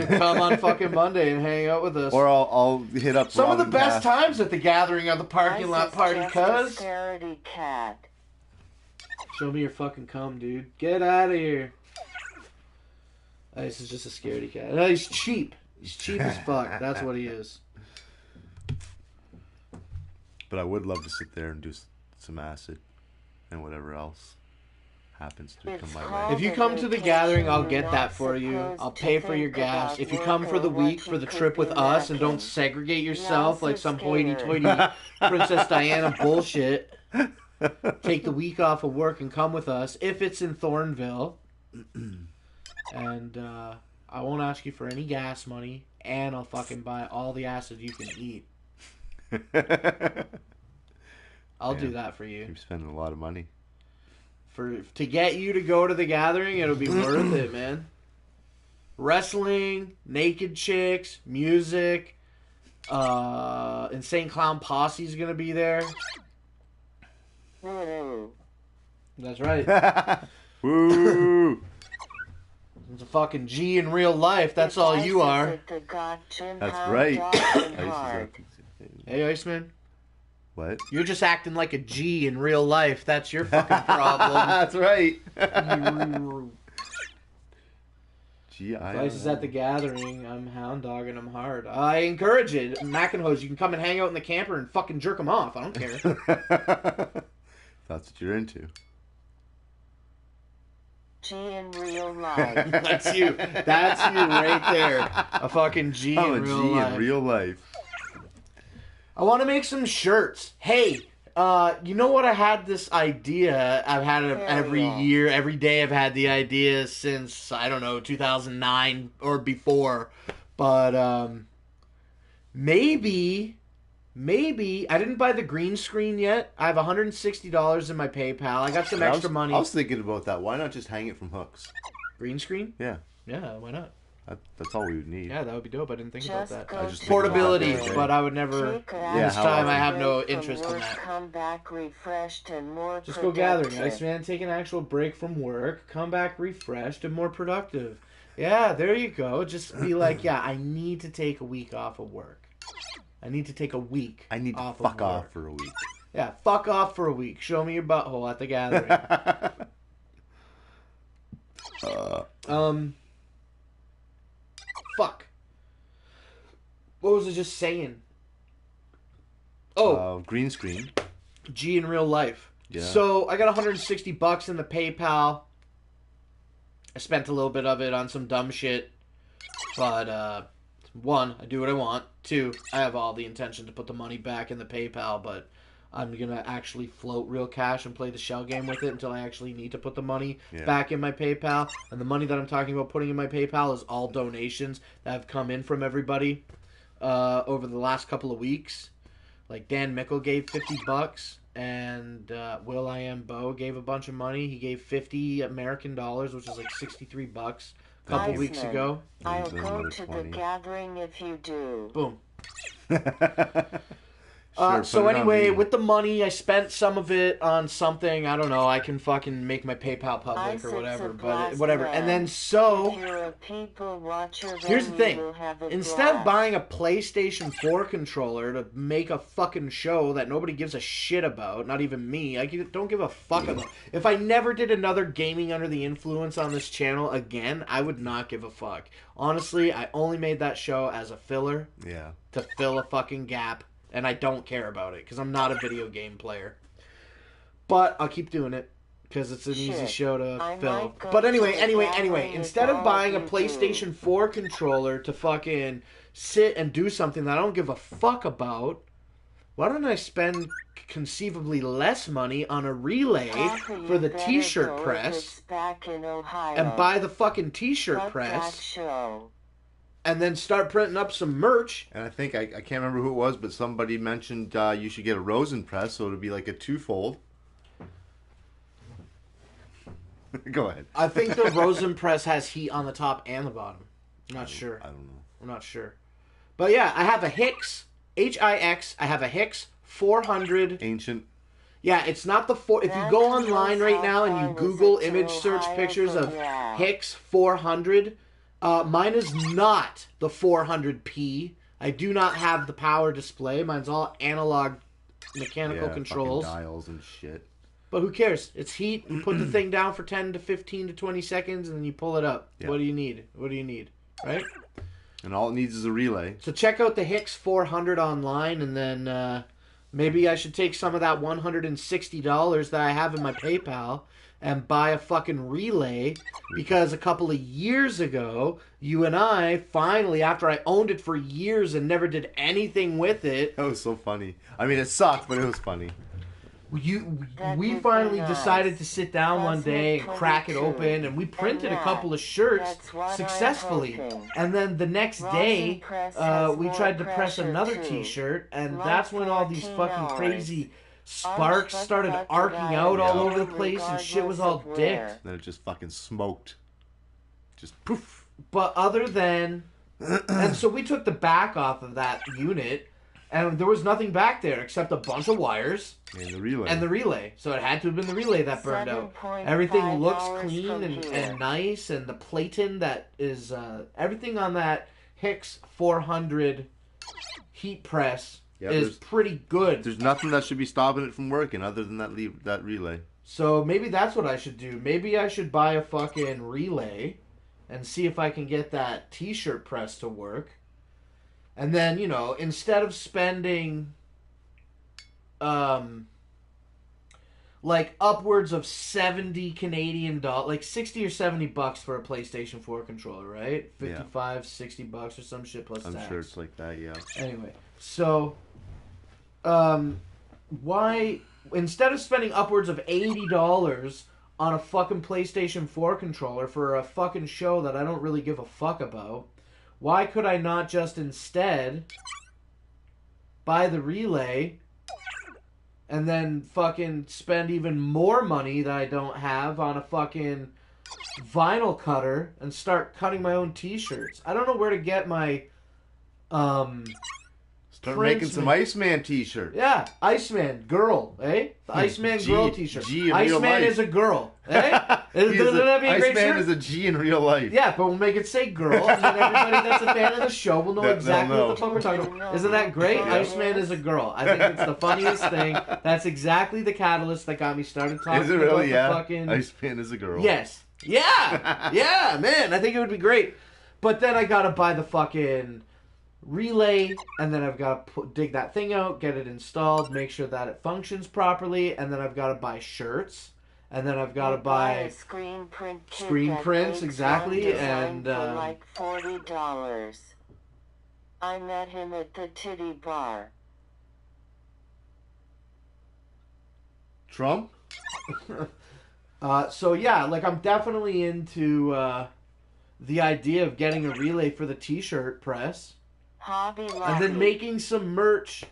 Come on fucking Monday and hang out with us. Or I'll hit up some of the best times at the gathering are the parking lot party, cuz. Show me your fucking cum, dude. Get out of here. This is just a scaredy cat. No, he's cheap. He's cheap as fuck. That's what he is. But I would love to sit there and do some acid and whatever else happens to come my way. If you come to the gathering, I'll get that for you. I'll pay for your gas. If you come for the week for the trip with us and don't segregate yourself like some hoity-toity Princess Diana bullshit, take the week off of work and come with us if it's in Thornville. And I won't ask you for any gas money, and I'll fucking buy all the acid you can eat. I'll do that for you. You're spending a lot of money. To get you to go to the gathering, it'll be worth it, man. Wrestling, naked chicks, music, Insane Clown Posse's gonna be there. Woo. That's right. Woo! It's a fucking G in real life. That's all you are. That's right. Hey, Iceman. What? You're just acting like a G in real life. That's your fucking problem. That's right. G-I. Vice at the Gathering. I'm hound dogging them hard. I encourage it. Mackinhose, you can come and hang out in the camper and fucking jerk them off. I don't care. That's what you're into. G in real life. That's you. That's you right there. A fucking G I'm in a real G life. in real life. I want to make some shirts. Hey, you know what? I had this idea. I've had it every year, every day. I've had the idea since, I don't know, 2009 or before. But maybe I didn't buy the green screen yet. I have $160 in my PayPal. I got some extra money. I was thinking about that. Why not just hang it from hooks? Green screen? Yeah. Yeah, why not? That's all we would need. Yeah, that would be dope. I didn't think about that. I just Portability, but I would never. Yeah, this time, I have no interest in that. Come back refreshed and more Just go gathering, Iceman. Take an actual break from work. Come back refreshed and more productive. Yeah, there you go. Just be like, yeah, I need to take a week off of work. I need to take a week. I need to off fuck of off work. for a week. Yeah, fuck off for a week. Show me your butthole at the gathering. Fuck. What was I just saying? Oh, green screen. G in real life. Yeah. So I got $160 in the PayPal. I spent a little bit of it on some dumb shit. But, one, I do what I want. Two, I have all the intention to put the money back in the PayPal, but I'm going to actually float real cash and play the shell game with it until I actually need to put the money back in my PayPal. And the money that I'm talking about putting in my PayPal is all donations that have come in from everybody over the last couple of weeks. Like Dan Mickle gave $50, and Will I Am Bo gave a bunch of money. He gave $50 American dollars, which is like $63 a couple weeks ago. I'll go to the gathering if you do. Boom. Sure, So anyway, with the money, I spent some of it on something. I don't know. I can fucking make my PayPal public or whatever. But whatever. And then so, here's the thing. Instead of buying a PlayStation 4 controller to make a fucking show that nobody gives a shit about, not even me, I don't give a fuck about. If I never did another gaming under the influence on this channel again, I would not give a fuck. Honestly, I only made that show as a filler. Yeah. To fill a fucking gap. And I don't care about it because I'm not a video game player. But I'll keep doing it because it's an easy show to fill. But anyway, instead of buying a PlayStation 4 controller to fucking sit and do something that I don't give a fuck about, why don't I spend conceivably less money on a relay for the t-shirt press and buy the fucking t-shirt press and then start printing up some merch. And I think, I can't remember who it was, but somebody mentioned you should get a rosin press, so it'll be like a twofold. Go ahead. I think the rosin press has heat on the top and the bottom. I'm not sure. I don't know. I'm not sure. But yeah, I have a Hicks, H-I-X, I have a Hicks 400. Ancient. Yeah, it's not the 4... If you go online right now and you Google image search pictures of Hicks 400... mine is not the 400p. I do not have the power display. Mine's all analog mechanical controls. Dials and shit. But who cares? It's heat. You put the thing down for 10 to 15 to 20 seconds and then you pull it up. Yeah. What do you need? What do you need? Right? And all it needs is a relay. So check out the Hicks 400 online and then maybe I should take some of that $160 that I have in my PayPal and buy a fucking relay, because a couple of years ago, you and I finally, after I owned it for years and never did anything with it. That was so funny. I mean, it sucked, but it was funny. We finally decided to sit down one day and crack it open, and we printed a couple of shirts successfully. And then the next day, we tried to press another t-shirt, and that's when all these fucking crazy sparks started arcing out all over the place and shit was all dicked. Then it just fucking smoked. Just poof. But other than And so we took the back off of that unit, and there was nothing back there except a bunch of wires And the relay. and the relay. So it had to have been the relay that burned out. 7.5 Everything looks hours clean from and here. nice, and the platen that is everything on that Hicks 400 heat press Yeah, is there's- pretty good. There's nothing that should be stopping it from working other than that relay. So maybe that's what I should do. Maybe I should buy a fucking relay and see if I can get that t-shirt press to work. And then, you know, instead of spending like upwards of 70 Canadian dollars, like 60 or 70 bucks for a PlayStation 4 controller, right? 55, 60 bucks or some shit plus tax. I'm sure it's like that, yeah. Anyway, so why instead of spending upwards of $80 on a fucking PlayStation 4 controller for a fucking show that I don't really give a fuck about, why could I not just instead buy the relay and then fucking spend even more money that I don't have on a fucking vinyl cutter and start cutting my own t-shirts? I don't know where to get my Start Prince making some man. Iceman t-shirts. Yeah, Iceman, girl, eh? The Iceman G- girl t-shirt. G in real Iceman life. is a girl, eh? Doesn't that be a great Iceman shirt? is a G in real life. Yeah, but we'll make it say girl, and then everybody that's a fan of the show will know They'll exactly know. what the fuck we're talking about. Isn't that great? Yeah. Iceman is a girl. I think it's the funniest thing. That's exactly the catalyst that got me started talking Is it really? about Yeah. the fucking... Iceman is a girl. Yes. Yeah. Yeah, man. I think it would be great. But then I gotta buy the fucking relay, and then I've got to dig that thing out, get it installed, make sure that it functions properly, and then I've got to buy shirts, and then I've got to buy a screen print kit screen that prints, makes exactly, one design and, for like $40. I met him at the titty bar. Trump? so yeah, like I'm definitely into the idea of getting a relay for the t-shirt press. Hobby And Lobby. then making some merch.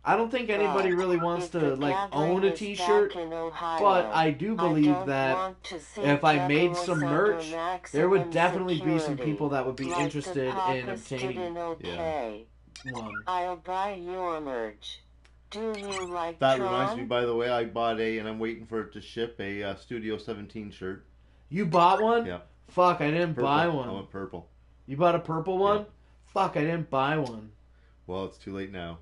I don't think anybody really wants If to the like gathering own a is t-shirt, back in Ohio, but I do believe don't that want to see if I made juggalos some under merch, there would maximum definitely be some security, people that would be like the interested in Papas obtaining didn't okay. one. I'll buy your merch. Do you like That Tron? reminds me, by the way, I bought and I'm waiting for it to ship, a Studio 17 shirt. You bought one? Yeah. Fuck, I didn't Purple. buy I one. went purple. You bought a purple one? Yeah. Fuck, I didn't buy one. Well, it's too late now.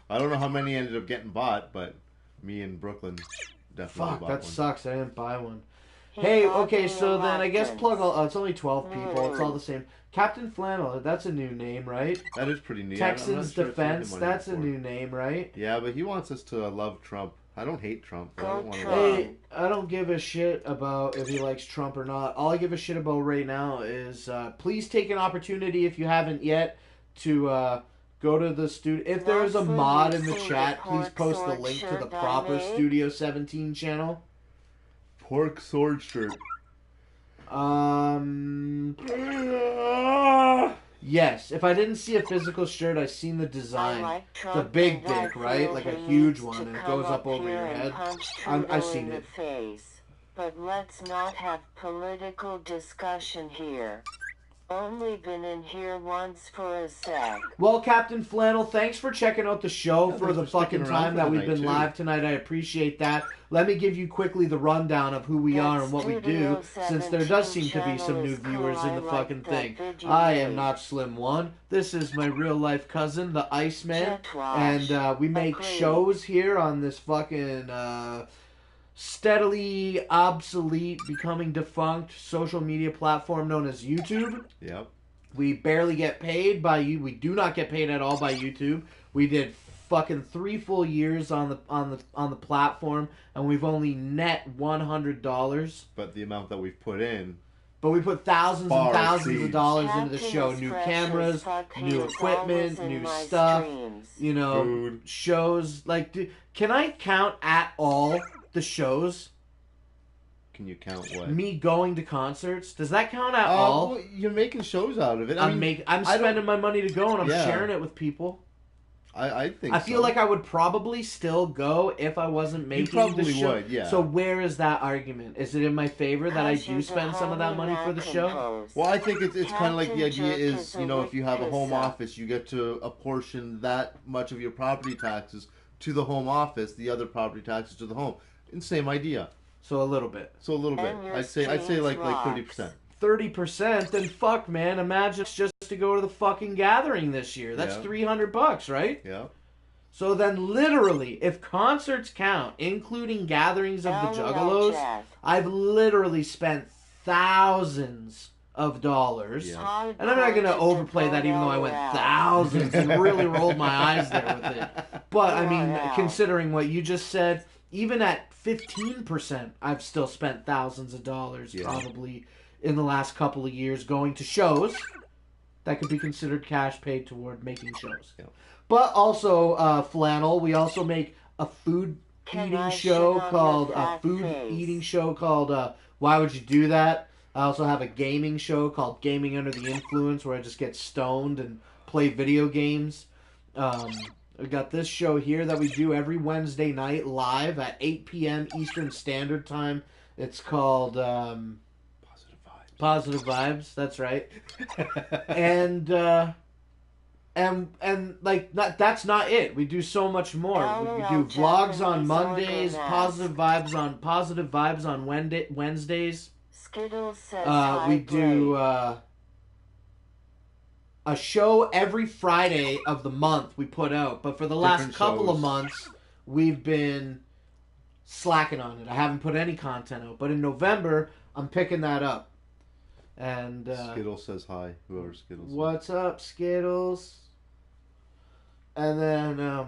I don't know how many ended up getting bought, but me and Brooklyn definitely Fuck, bought that one. sucks. I didn't buy one. He Hey, bought okay, me so a then I guess Watkins. plug all. It's only 12 people. It's all the same. Captain Flannel, that's a new name, right? That is pretty neat. Texans I'm not sure if Defense, there's anyone that's a here before. new name, right? Yeah, but he wants us to love Trump. I don't hate Trump. But I Go don't want to Trump. love Hey, I don't give a shit about if he likes Trump or not. All I give a shit about right now is please take an opportunity, if you haven't yet, to go to the studio. If there is a Lawful mod in the using chat, the please pork post the sword link to the shirt I proper made. Studio 17 channel. Pork sword shirt. Yes, if I didn't see a physical shirt, I seen the I design. like Trump The big and I dick, right? feel Like a he huge needs one, to and it come goes up over here your and head. punch I've Trudeau seen in it. the face. But let's not have political discussion here. Only been in here once for a sec. Well, Captain Flannel, thanks for checking out the show Yeah, for thanks the for sticking fucking around time for that the we've night, been too. live tonight. I appreciate that. Let me give you quickly the rundown of who we That are and what we do, Studio since there does seem 17 to be some new channel is cool. viewers in I the like fucking that thing. video I you am made. not Slim One. This is my real life cousin, the Iceman, Jetwash. and we make Agreed. shows here on this fucking steadily obsolete, becoming defunct social media platform known as YouTube. Yep. We barely get paid by you. We do not get paid at all by YouTube. We did fucking 3 full years on the platform, and we've only net $100. But the amount that we've put in, But we put thousands Far and thousands of exceeds. dollars into the Captain show. is New fresh cameras, as fuck. He new is equipment, always in new my stuff. streams. You know, Food. shows like. Can I count at all the shows? can you count what? Me going to concerts? Does that count at all? Well, you're making shows out of it. I I'm mean, I'm I don't- spending my money to go, and I'm Yeah. sharing it with people. I think I feel like I would probably still go if I wasn't making probably the show. would, yeah. So where is that argument? Is it in my favor that I do spend some of that money for the show? Well, I think it's kind of like the idea is, you know, if you have a home office, you get to apportion that much of your property taxes to the home office, the other property taxes to the home. And same idea. So a little bit. So a little bit. I'd say like 30%. 30%, then fuck, man. Imagine it's just to go to the fucking gathering this year. That's $300, right? Yeah. So then, literally, if concerts count, including gatherings of the Juggalos, I've literally spent thousands of dollars. Yeah. And I'm not going to overplay that, even though I went thousands and really rolled my eyes there with it. But, I mean, considering what you just said, even at 15%, I've still spent thousands of dollars probably in the last couple of years going to shows that could be considered cash paid toward making shows. Yeah. But also, Flannel, we also make a food eating show called Why Would You Do That? I also have a gaming show called Gaming Under the Influence, where I just get stoned and play video games. We got this show here that we do every Wednesday night live at 8 p.m. Eastern Standard Time. It's called Positive Vibes. That's right. and like that's not it. We do so much more. We do vlogs on Mondays, positive vibes on Wednesdays. Skittles says we do a show every Friday of the month we put out, but for the last couple of months we've been slacking on it. I haven't put any content out, but in November I'm picking that up. And Skittles says hi. Whoever Skittles. What's up, Skittles? And then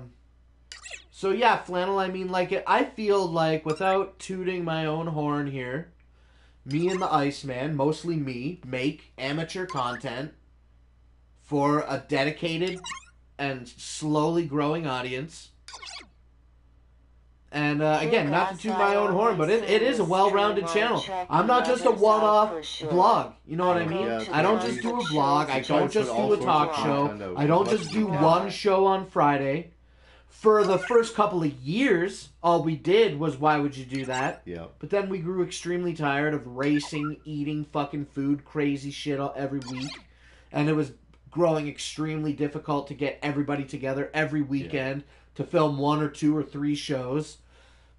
so yeah, Flannel. I mean, like I feel like, without tooting my own horn here, me and the Iceman, mostly me, make amateur content for a dedicated and slowly growing audience. And again, not to toot my own horn, but it is a well-rounded channel. I'm not just a one-off blog. You know what I mean? Yeah, I don't just do a blog. I don't just do a talk show. I don't just do one show on Friday. For the first couple of years, all we did was Why Would You Do That? Yeah. But then we grew extremely tired of racing, eating fucking food, crazy shit every week. And it was growing extremely difficult to get everybody together every weekend to film 1 or 2 or 3 shows.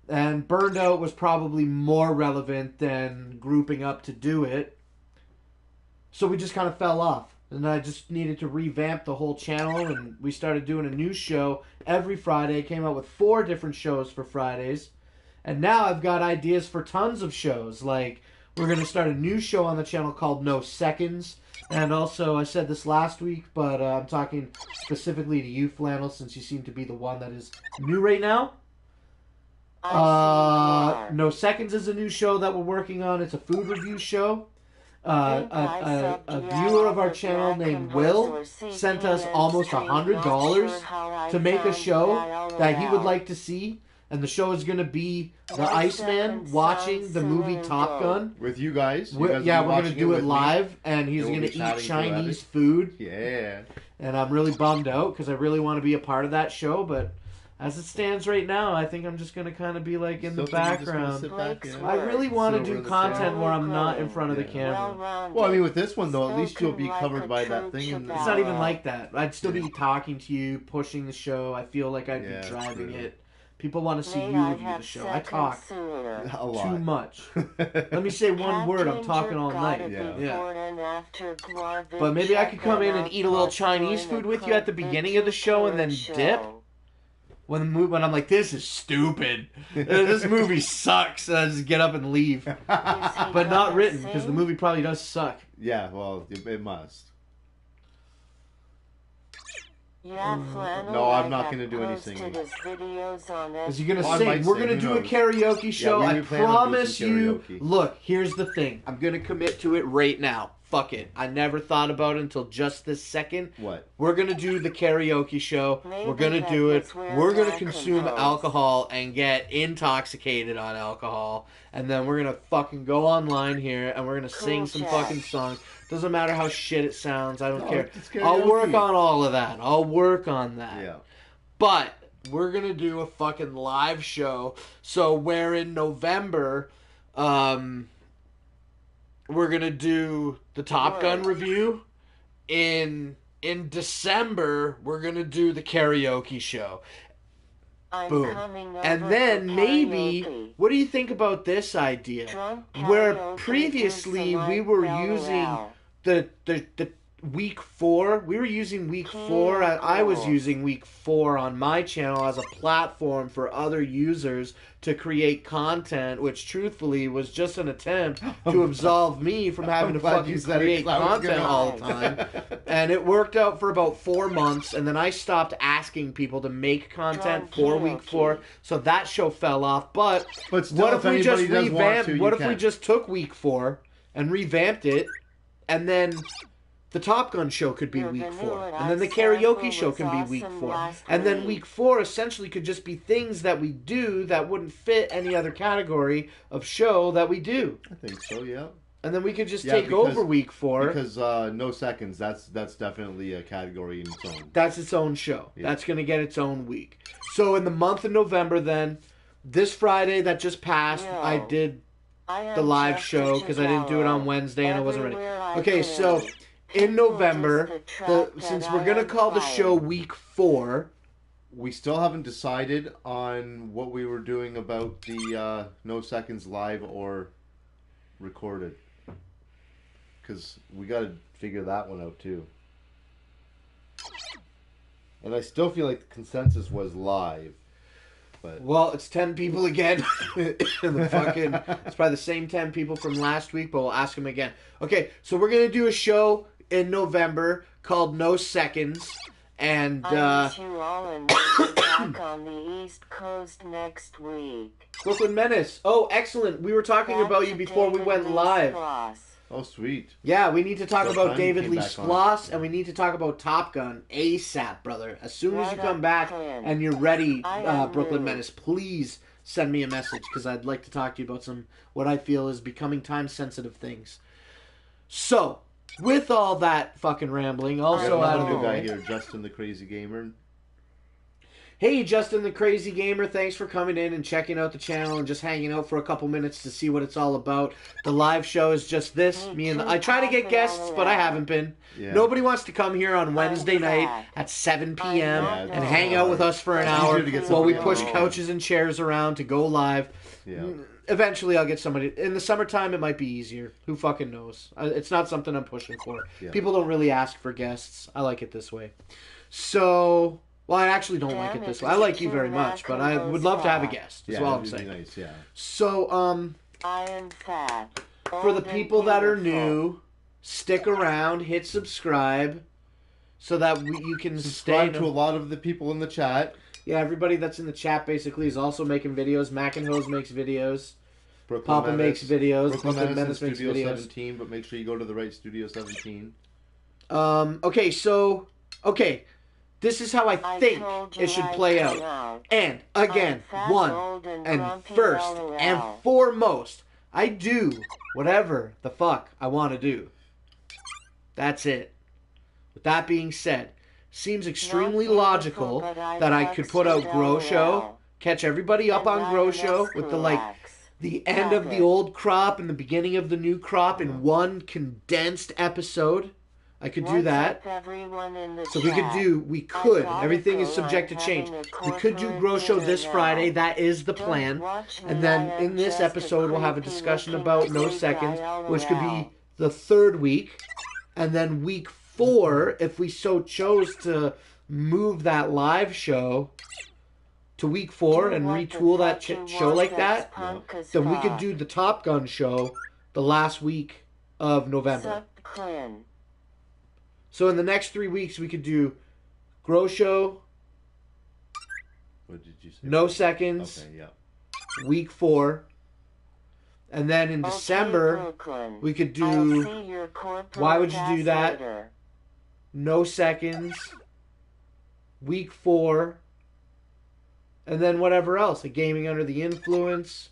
And Burned Out was probably more relevant than grouping up to do it. So we just kind of fell off. And I just needed to revamp the whole channel, and we started doing a new show every Friday. Came out with 4 different shows for Fridays. And now I've got ideas for tons of shows. Like, we're going to start a new show on the channel called No Seconds. And also, I said this last week, but I'm talking specifically to you, Flannel, since you seem to be the one that is new right now. No Seconds is a new show that we're working on. It's a food review show. A viewer of our channel named Will sent us almost $100 to make a show that he would like to see. And the show is going to be the Iceman watching the movie Top Gun. With you guys? We're going to do it live, and he's going to eat Chinese food. Yeah. And I'm really bummed out because I really want to be a part of that show, but as it stands right now, I think I'm just going to kind of be like in the background. I really want to do content where I'm not in front of the camera. Well, I mean, with this one, though, at least you'll be covered by that thing. It's not even like that. I'd still be talking to you, pushing the show. I feel like I'd be driving it. People want to see you review the show. I talk a lot. too much. Let me say one word. I'm talking all night. Yeah. But maybe I could come in and eat a little Chinese food with you at the beginning of the show and then dip. When I'm like, this is stupid. This movie sucks. And I just get up and leave. But not written, because the movie probably does suck. Yeah, well, it must. No, I'm not going to do any singing. Is he going to sing? We're going to do a karaoke show. I promise you. Look, here's the thing. I'm going to commit to it right now. Fuck it. I never thought about it until just this second. What? We're going to do the karaoke show. We're going to do it. We're going to consume alcohol and get intoxicated on alcohol. And then we're going to fucking go online here and we're going to sing some fucking songs. Doesn't matter how shit it sounds. I don't care. I'll work on all of that. I'll work on that. Yeah. But we're going to do a fucking live show. So where in November, we're going to do the Top Gun review. In December, we're going to do the karaoke show. Boom. And then maybe, what do you think about this idea? Where previously we were using the week 4. We were using week 4. I was using week 4 on my channel as a platform for other users to create content, which truthfully was just an attempt to absolve me from having to fucking create content all the time. And it worked out for about 4 months, and then I stopped asking people to make content for week 4, so that show fell off. But still, what if we just revamped? What if we just took week 4 and revamped it, and then the Top Gun show could be week 4. And then the karaoke show can be week 4. And then week 4 essentially could just be things that we do that wouldn't fit any other category of show that we do. I think so, yeah. And then we could just take over week 4. Because No Seconds, that's definitely a category in its own. That's its own show. Yeah. That's going to get its own week. So in the month of November then, this Friday that just passed, I did the live show because I didn't do it on Wednesday and I wasn't ready. Okay, so in November, since we're going to call the show week 4, we still haven't decided on what we were doing about the No Seconds live or recorded. Because we got to figure that one out too. And I still feel like the consensus was live. But well, it's 10 people again. It's probably the same 10 people from last week, but we'll ask them again. Okay, so we're going to do a show in November called No Seconds. And I miss you all and we'll be back on the East Coast next week. Brooklyn Menace. Oh, excellent. We were talking about you before we went live. Oh, sweet. Yeah, we need to talk about David Lee Sploss, and we need to talk about Top Gun ASAP, brother. As soon as you come back and you're ready, Brooklyn Menace, please send me a message, because I'd like to talk to you about some, what I feel is becoming time-sensitive things. So, with all that fucking rambling, also out of the guy here, Justin the Crazy Gamer. Hey, Justin the Crazy Gamer, thanks for coming in and checking out the channel and just hanging out for a couple minutes to see what it's all about. The live show is just this. I try to get guests, but I haven't been. Yeah. Nobody wants to come here on Wednesday night at 7 p.m. and hang out with us for an hour while we push couches and chairs around to go live. Yeah. Eventually, I'll get somebody. In the summertime, it might be easier. Who fucking knows? It's not something I'm pushing for. Yeah. People don't really ask for guests. I like it this way. So... Well, I actually don't like it this way. I like you very much, but I would love to have a guest. That's all I'm saying. Nice, yeah. So, for the people that are new, stick around, hit subscribe, so that you can subscribe to a lot of the people in the chat. Yeah, everybody that's in the chat basically is also making videos. Mac and Hose makes videos. Papa makes videos. Brooklyn Menace makes Studio 17, but make sure you go to the right Studio 17. Okay. This is how I think it should play out. And, again, first and foremost, I do whatever the fuck I want to do. That's it. With that being said, seems extremely logical that I could put out Grow Show, catch everybody up on Grow Show with the end of the old crop and the beginning of the new crop in one condensed episode. I could do that. So we could. Everything is subject to change. We could do Grow Show this Friday. That is the plan. And then in this episode, we'll have a discussion about No Seconds, which could be the 3rd week. And then week 4, if we so chose to move that live show to week 4 and retool that show like that, then we could do the Top Gun show the last week of November. So in the next 3 weeks, we could do Grow Show, what did you say? No Seconds, okay, yeah. week 4, and then in December, we could do Why Would You Do That, No Seconds, week 4, and then whatever else, like Gaming Under the Influence,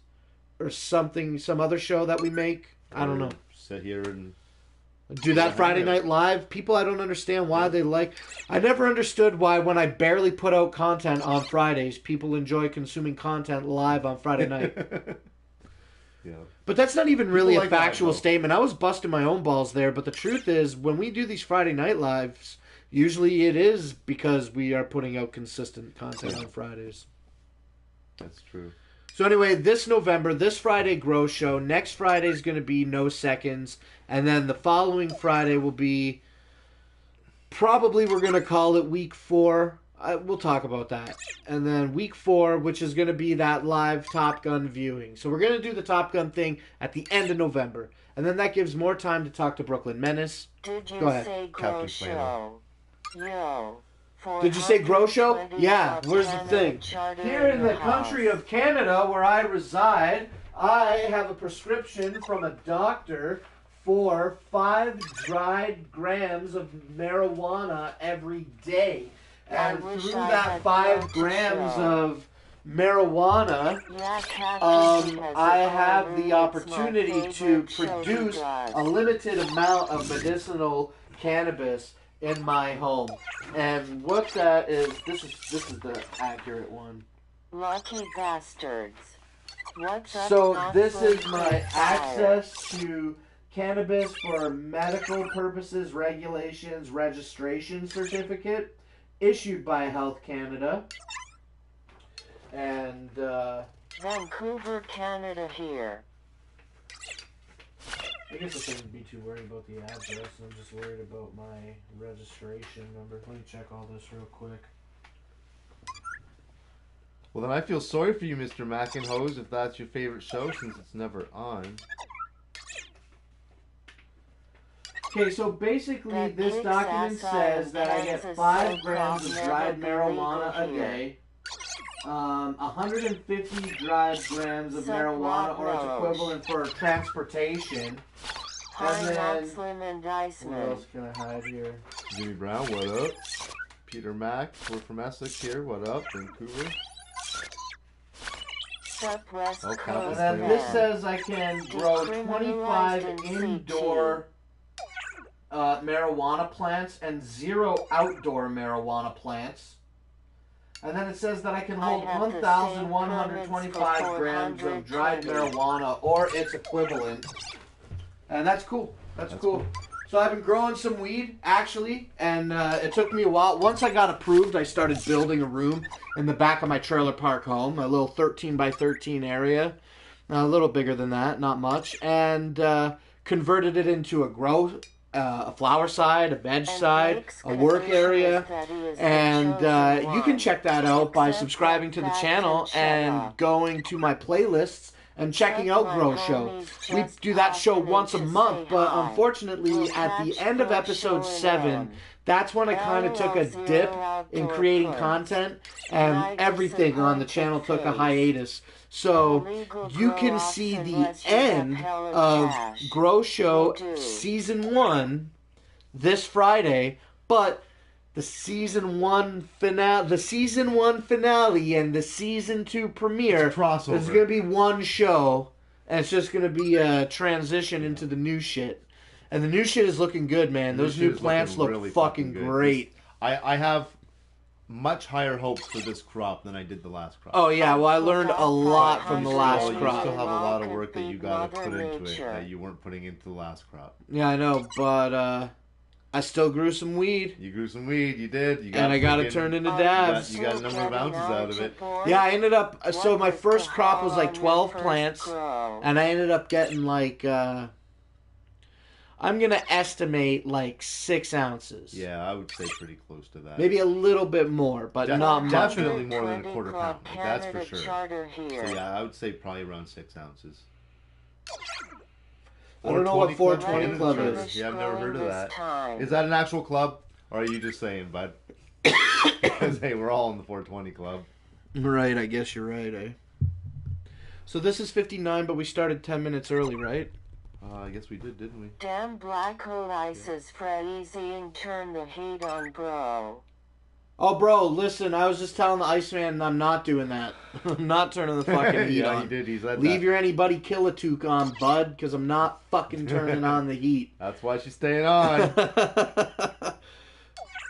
or something, some other show that we make. I don't know. Sit here and Do that Friday Night Live. People, I don't understand why they like... I never understood why when I barely put out content on Fridays, people enjoy consuming content live on Friday night. Yeah. But that's not even really People a like factual that, though. statement. I was busting my own balls there, but the truth is, when we do these Friday Night Lives, usually it is because we are putting out consistent content on Fridays. That's true. So anyway, this November, this Friday, Grow Show. Next Friday is going to be No Seconds. And then the following Friday will be... Probably we're going to call it Week 4. We'll talk about that. And then Week 4, which is going to be that live Top Gun viewing. So we're going to do the Top Gun thing at the end of November. And then that gives more time to talk to Brooklyn Menace. Did you Go ahead. say Captain Grow Flannel. Show? Yo. Did you say Grow Show? Yeah, where's the thing? Here in the country of Canada, where I reside, I have a prescription from a doctor for 5 dried grams of marijuana every day. And through that 5 grams of marijuana, I have the opportunity to produce a limited amount of medicinal cannabis in my home. And what that is, this is the accurate one. Lucky bastards. What's up, So this is Knoxville my Creek access to cannabis for medical purposes, regulations, registration certificate issued by Health Canada. And Vancouver, Canada here. I guess I shouldn't be too worried about the address. I'm just worried about my registration number. Let me check all this real quick. Well, then I feel sorry for you, Mr. Mackinhose, if that's your favorite show, since it's never on. Okay, so basically this document says that I get 5 grams of dried marijuana a day, 150 dried grams of marijuana or its equivalent for transportation, and then what else can I hide here? Jimmy Brown, what up? Peter Mack, we're from Essex here, what up? Vancouver. And then this says I can grow 25 indoor marijuana plants and 0 outdoor marijuana plants. And then it says that I can hold 1,125 grams of dried marijuana or its equivalent. And that's cool. That's cool. So I've been growing some weed, actually, and it took me a while. Once I got approved, I started building a room in the back of my trailer park home, a little 13 by 13 area. A little bigger than that, not much. And converted it into a flower side, a veg side, a work area, and you can check that out by subscribing to the channel and going to my playlists and checking out Grow Show. We do that show once a month, but unfortunately at the end of episode 7, that's when I kind of took a dip in creating content, and everything on the channel took a hiatus. So you can see the end of Grow Show Season 1 this Friday, but the Season 1 finale and the Season 2 premiere is going to be one show, and it's just going to be a transition into the new shit. And the new shit is looking good, man. Those new plants look really fucking great. I have much higher hopes for this crop than I did the last crop. Oh yeah, well I learned a lot from the last You crop. still have a lot of work that you gotta put into it that you weren't putting into the last crop. Yeah, I know, but I still grew some weed. You grew some weed, you did. And I got it turned into dabs. You got a number of ounces out of it. Yeah, I ended up, so my first crop was like 12 plants, and I ended up getting like, I'm going to estimate like 6 ounces. Yeah, I would say pretty close to that. Maybe a little bit more, but not much. Definitely more than a quarter pound, that's for sure. So yeah, I would say probably around 6 ounces. I don't know what 420 Club is. Yeah, I've never heard of that. Is that an actual club, or are you just saying, bud? Because, hey, we're all in the 420 Club. Right, I guess you're right, eh? So this is 59, but we started 10 minutes early, right? I guess we did, didn't we? Damn black hole ice is Freddy's and turn the heat on, bro. Oh, bro, listen, I was just telling the Iceman I'm not doing that. I'm not turning the fucking heat Yeah, on. he did. He said Leave that. your anybody Killatook on, bud, because I'm not fucking turning on the heat. That's why she's staying on.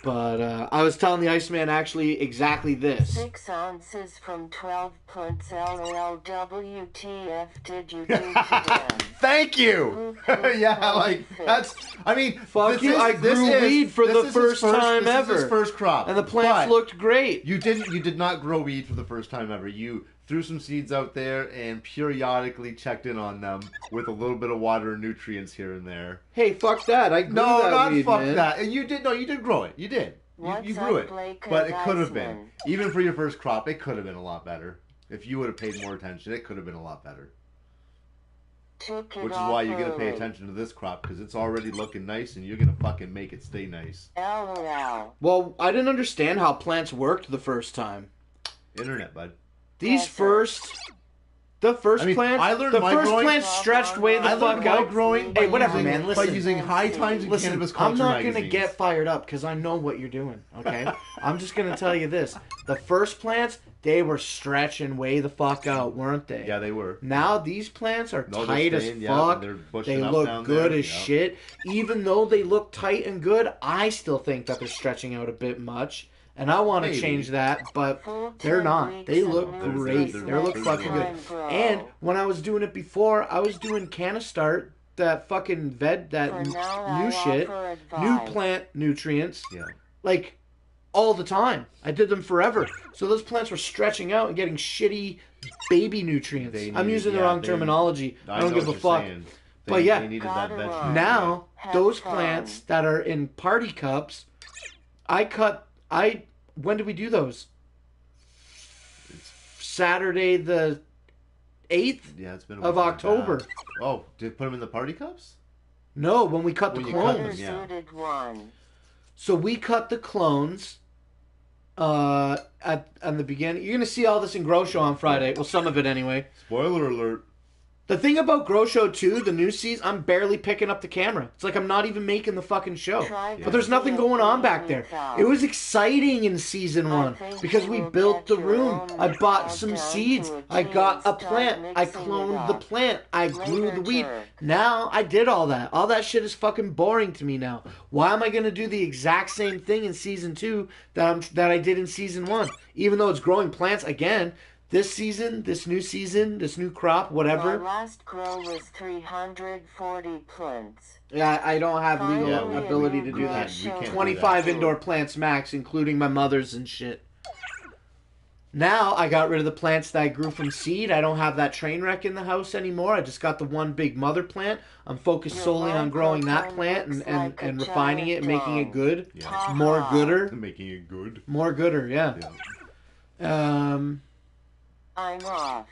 But I was telling the Iceman actually exactly this. 6 ounces from 12 plants. LLWTF did you do to them? Thank you. Yeah, like that's. I mean, Fuck you! I grew weed for the first time ever. This is his first crop, and the plants But looked great. You did not grow weed for the first time ever. You threw some seeds out there and periodically checked in on them with a little bit of water and nutrients here and there. Hey, fuck that! I grew No, that not weed, fuck man. that. And you did. No, you did grow it. You did. You grew it. But it could have been, even for your first crop, it could have been a lot better. If you would have paid more attention, it could have been a lot better. Which is why you're going to pay attention to this crop, because it's already looking nice and you're going to fucking make it stay nice. LOL. Well, I didn't understand how plants worked the first time. Internet, bud. The first plants, I learned the my first growing- plants stretched way the I learned fuck my out. growing Hey, by whatever, using- man. Listen. By using High Times and Listen, Cannabis I'm Culture not going to magazines. get fired up because I know what you're doing, okay? I'm just going to tell you this. The first plants, they were stretching way the fuck out, weren't they? Yeah, they were. Now these plants are No, they're tight as staying, yeah, fuck. they're bushing They up look down good there, as yeah. shit. Even though they look tight and good, I still think that they're stretching out a bit much. And I want to Maybe. change that, but Full they're 10 not. weeks They of look new great. They're They look pretty fucking good. good. And when I was doing it before, I was doing Canastart, that fucking that For now, new I shit, offer new advice. plant nutrients, Yeah. like all the time. I did them forever. So those plants were stretching out and getting shitty baby nutrients. They I'm needed- using the yeah, wrong they- terminology. I don't know give a what you're fuck. saying. But yeah. They needed that Gotta vegetable. run. Now, Have those fun. plants that are in party cups, when did we do those? Saturday the 8th Yeah, it's been a of week and a October. half. Oh, did you put them in the party cups? No, when we cut the When you cut them, clones. yeah. Suited one. So we cut the clones at the beginning. You're going to see all this in Grow Show on Friday. Well, some of it anyway. Spoiler alert. The thing about Grow Show 2, the new season, I'm barely picking up the camera. It's like I'm not even making the fucking show. Try But there's nothing going on back there. It was exciting in season 1 because we built the room. I bought some seeds. I got a plant. I cloned the plant. I grew the weed. Now I did all that. All that shit is fucking boring to me now. Why am I going to do the exact same thing in season 2 that I did in season 1? Even though it's growing plants again. This season, this new crop, whatever. My last grow was 340 plants. Yeah, I don't have legal Finally, ability a to new do grow that. show. We can't do 25 that. indoor plants max, including my mother's and shit. Now I got rid of the plants that I grew from seed. I don't have that train wreck in the house anymore. I just got the one big mother plant. I'm focused Your solely on growing that microphone plant looks and like a refining it and making it giant good. Yeah. More gooder. Making it good. More gooder, yeah. I'm off.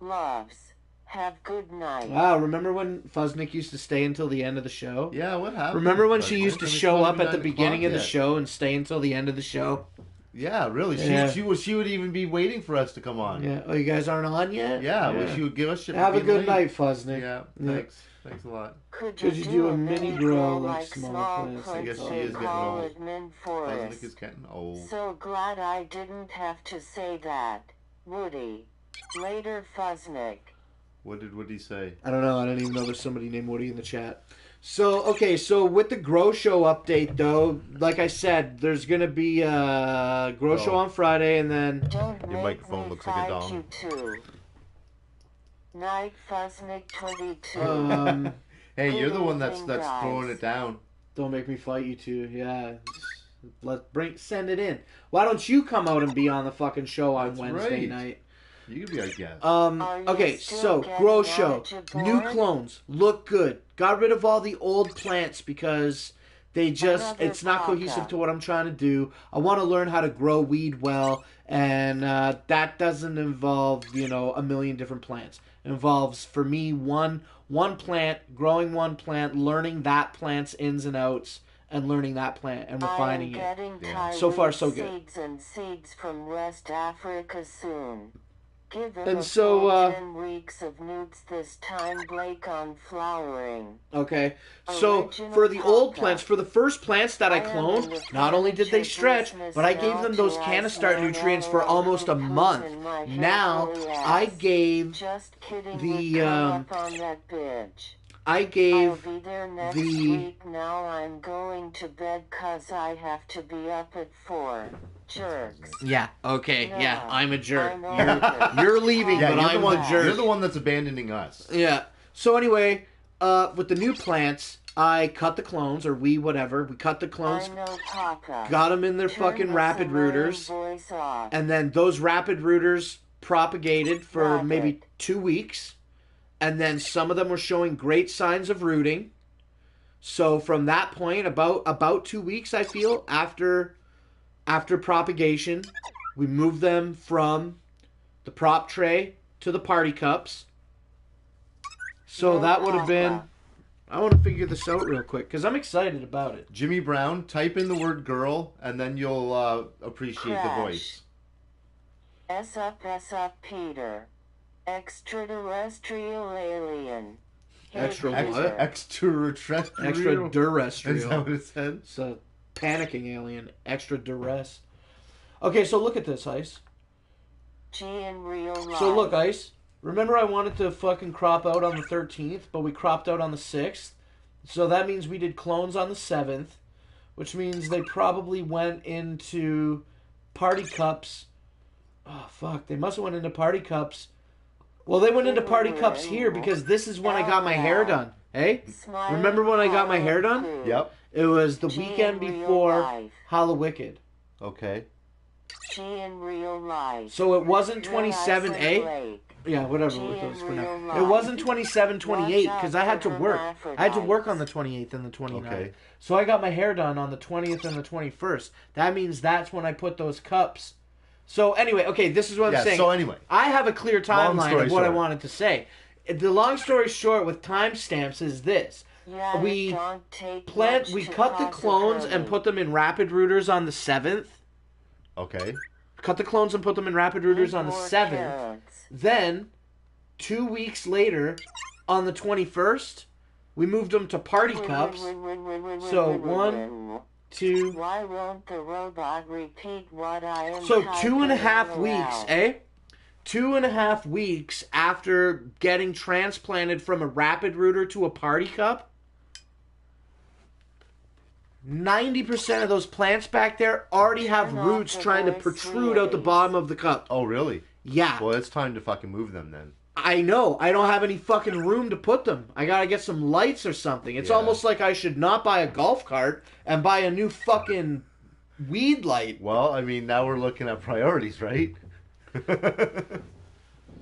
Loves. Have good night. Wow, remember when Fuzznick used to stay until the end of the show? Yeah, what happened? Remember when she used to It's show not up even at the 9 beginning of the o'clock show and stay until the end of the show? yet. Yeah, really. Yeah. She would even be waiting for us to come on. Yeah. Oh, you guys aren't on yet? Yeah, well, she would give us shit. for Have a being good late. night, Fuzznick. Yeah, Yeah. thanks. Thanks a lot. Could Could you do a mini grow like small plants? I guess she is getting call old. it Min Fuzzik Forest. is getting old. So glad I didn't have to say that. Woody. Later, Fuzznick. What did he say? I don't know. I didn't even know there's somebody named Woody in the chat. So, okay, so with the Grow Show update, though, like I said, there's going to be a Grow Show on Friday, and then... Don't Your make microphone me looks like a fight dong. you too. Night, Fuzznick 22. Hey, you're the one evening, that's guys. throwing it down. Don't make me fight you two. Yeah. Send it in. Why don't you come out and be on the fucking show on That's Wednesday right. night? You could be our guest. Are you Okay, still so getting Grow Show, eligible? new clones, look good. Got rid of all the old plants because Another it's not podcast. cohesive to what I'm trying to do. I want to learn how to grow weed well, and that doesn't involve, a million different plants. It involves, for me, one plant, growing one plant, learning that plant's ins and outs, and learning that plant and refining I am it. getting Yeah. So far, so Taiwanese good. seeds and seeds from West Africa soon. Give him And a so, full 10 weeks of nukes this time, Blake, on flowering. Okay, so for the old plants, for the first plants that I cloned, not only did they stretch, but I gave them those Canistart nutrients for almost a month. Now, I gave Just kidding, the, up on that bitch. I I'll gave be there next the, week. Now I'm going to bed 'cause I have to be up at 4. Jerks. yeah, okay, No, yeah, I'm a jerk. I'm over You're leaving, Yeah, but you're I'm the one. the jerk. You're the one that's abandoning us. Yeah. So anyway, with the new plants, I cut the clones, or whatever. We cut the clones, I know, Papa. got them in their Turn fucking this rapid annoying rooters, voice off. and then those rapid rooters propagated for Rapid. maybe 2 weeks, and then some of them were showing great signs of rooting. So from that point, about 2 weeks, I feel, after propagation, we moved them from the prop tray to the party cups. So No, that would have been... Papa. I want to figure this out real quick, because I'm excited about it. Jimmy Brown, type in the word girl, and then you'll appreciate the Crash. voice. S up, Peter. Extraterrestrial alien. Hey, Extra Peter. what? Extraterrestrial. Extra Is that terrestrial. what it said? It's a panicking alien. Extra duress. Okay, so look at this, Ice. G in real life. So look, Ice. Remember I wanted to fucking crop out on the 13th, but we cropped out on the 6th. So that means we did clones on the 7th, which means they probably went into party cups. Oh, fuck. They must have went into party cups. Well, they went into party cups here because this is when I got my hair done. Hey? Smiling Remember when I got my hair done? Crew. Yep. It was the G in weekend real before life. Hallowicked. Okay. G in real life. So it wasn't Real 27, Iceman eh? Blake. Yeah, whatever G with in those for real now. life. It wasn't 27, 28 Watch because out I had to for work. I had to work hermaphrodites. on the 28th and the 29th. Okay. So I got my hair done on the 20th and the 21st. That means that's when I put those cups. So anyway, okay, this is what Yeah, I'm saying. so anyway. I have a clear timeline story of what I short. wanted to say. The long story short with timestamps is this. Yeah, We it don't take much We to cut the cause a clones and hurry. put them in rapid rooters on the 7th. Okay. Cut the clones and put them in rapid rooters on the More 7th. carrots. Then, 2 weeks later, on the 21st, we moved them to party cups. So, 1, 2... Why won't the robot repeat what I am So, typing 2.5 weeks, aloud? eh? 2.5 weeks after getting transplanted from a rapid rooter to a party cup, 90% of those plants back there already have Turn off roots the trying to voice, protrude out the please. bottom of the cup. Oh, really? Yeah. Well, it's time to fucking move them then. I know. I don't have any fucking room to put them. I gotta get some lights or something. It's Yeah. almost like I should not buy a golf cart and buy a new fucking weed light. Well, I mean, now we're looking at priorities, right?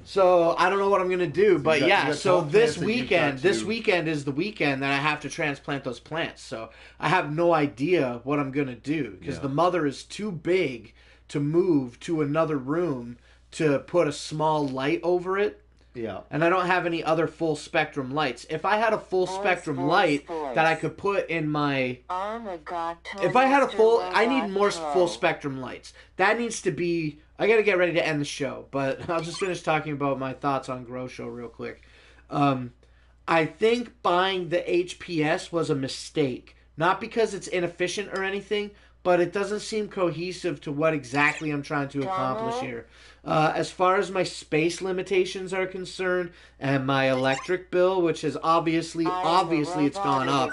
So I don't know what I'm gonna do, but you yeah. got So 12 this plants that you've weekend, got this to- weekend is the weekend that I have to transplant those plants. So I have no idea what I'm gonna do because Yeah. the mother is too big to move to another room to put a small light over it. Yeah. And I don't have any other full spectrum lights. If I had a full spectrum voice, light voice. that I could put in my... Arigato, If I had a Mr. full... I need Robot more Pro. full spectrum lights. That needs to be... I gotta get ready to end the show, but I'll just finish talking about my thoughts on Grow Show real quick. I think buying the HPS was a mistake. Not because it's inefficient or anything, but it doesn't seem cohesive to what exactly I'm trying to accomplish Donald? here. As far as my space limitations are concerned, and my electric bill, which is obviously it's gone up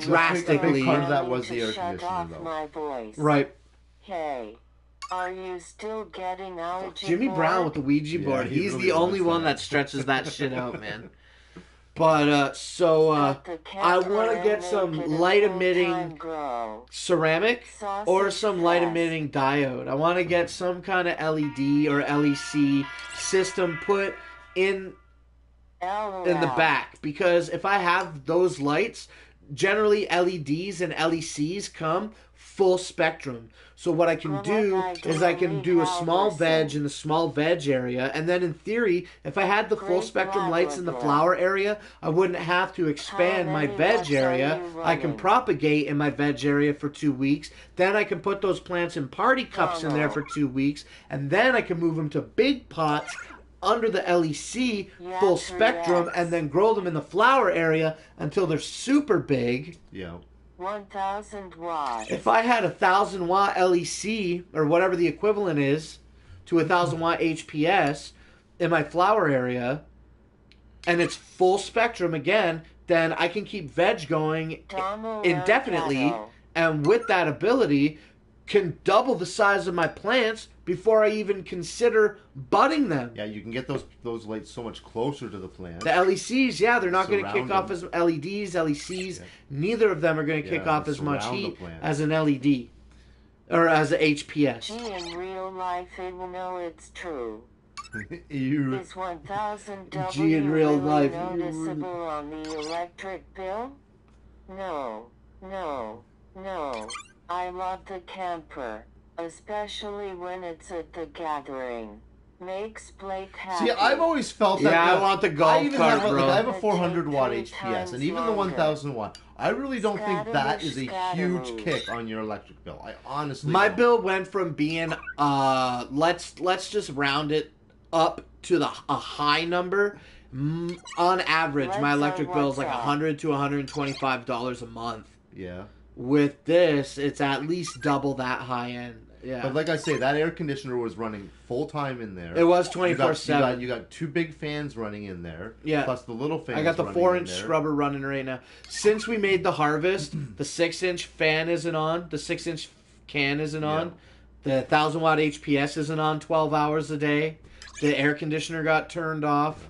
drastically. A big part of that Telling was to the air shut conditioning, off though. my voice. Right. Hey, are you still getting out? Jimmy Brown with the Ouija Yeah, board. he He's really the only wants one that. that stretches that shit out, man. But, I want to get some light-emitting ceramic or some light-emitting diode. I want to get some kind of LED or LEC system put in the back. Because if I have those lights, generally LEDs and LECs come full spectrum. So what I can do is I can do a small veg in the small veg area, and then in theory, if I had the full spectrum lights in the flower area, I wouldn't have to expand my veg area. I can propagate in my veg area for 2 weeks, then I can put those plants in party cups in there for 2 weeks, and then I can move them to big pots under the LEC full Yes, spectrum yes. and then grow them in the flower area until they're super big. Yeah. 1,000 watts. If I had a 1,000-watt LEC or whatever the equivalent is to a 1,000-watt HPS in my flower area, and it's full spectrum again, then I can keep veg going Domo indefinitely, Mercado. and with that ability, can double the size of my plants before I even consider budding them. Yeah, you can get those lights so much closer to the plant. The LECs, yeah, they're not going to Surround kick off them. as LEDs, LECs. Yeah. Neither of them are going to kick Yeah, off as much surround the heat plant. as an LED or as a HPS. Gee, in real life it will know it's true. You. Is 1,000 Gee, in W real really life, noticeable on the electric bill? No, no, no. I love the camper, especially when it's at the gathering. Makes Blake happy. See, I've always felt that. Yeah, I want the golf I even cart, have, bro. Like, I have a It 400 watt takes HPS, and 3 even the times 1000 watt. I really don't think that is a huge Scaramouche. kick on your electric bill. I honestly. My don't. bill went from being let's just round it up to a high number. On average, my Let's electric bill is like what's up? $100 to $125 a month. Yeah. With this, it's at least double that high end. Yeah, But like I say, that air conditioner was running full time in there. it was You got- 24/7. You got two big fans running in there. Yeah. Plus the little fans. I got the running 4-inch in there. scrubber running right now. Since we made the harvest, the 6-inch fan isn't on. The 6-inch can isn't on. The 1,000-watt HPS isn't on 12 hours a day. The air conditioner got turned off.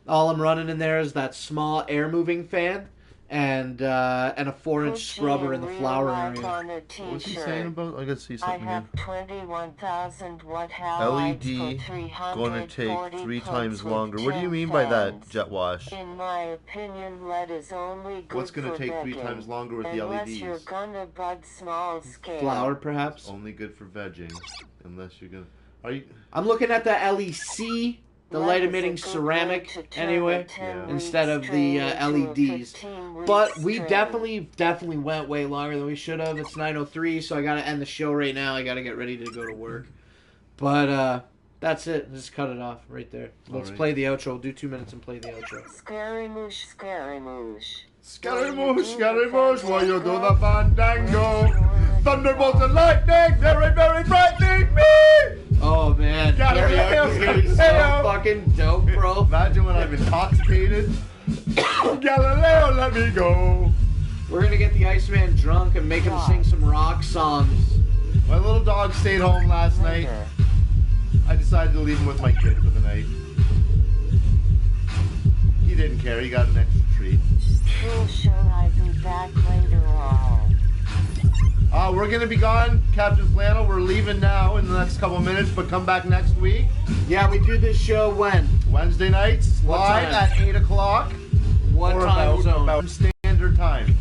All I'm running in there is that small air-moving fan and a 4-inch scrubber in the flower area. On a What was he t-shirt. saying about? I gotta see I something here. have 21,000 watt halides LED for going to take 340 3 puts times with longer. What do you 10 mean by that, fans. Jet Wash? In my opinion, lead is only good What's gonna for take 3 vegging, times longer with the unless you're LEDs? gonna bud small scale. Flower, perhaps. Only good for vegging, unless you're gonna. Are you? I'm looking at the LEC, the Lead light is a emitting good way ceramic, to turn anyway. a 10-week Instead of the strain into a LEDs. 15-week But we strain. definitely went way longer than we should have. It's 9:03, so I gotta end the show right now. I gotta get ready to go to work. But that's it. Just cut it off right there. Let's Alright. play the outro. We'll do 2 minutes and play the outro. Scaramouche, Scaramouche. Scaramouche, Scaramouche, while you do the fandango. Thunderbolts and lightning, very, very frightening me! Oh man, Galileo, karaoke is gonna be so Galileo. fucking dope, bro. Imagine when I'm intoxicated. Galileo, let me go. We're gonna get the Iceman drunk and make him sing some rock songs. My little dog stayed home last night. I decided to leave him with my kid for the night. He didn't care. He got an extra treat. Cool, shall I be back later on? We're going to be gone, Captain Flannel. We're leaving now in the next couple of minutes, but come back next week. Yeah, we do this show when? Wednesday nights, What live time? at 8 o'clock. What or time zone? About standard time.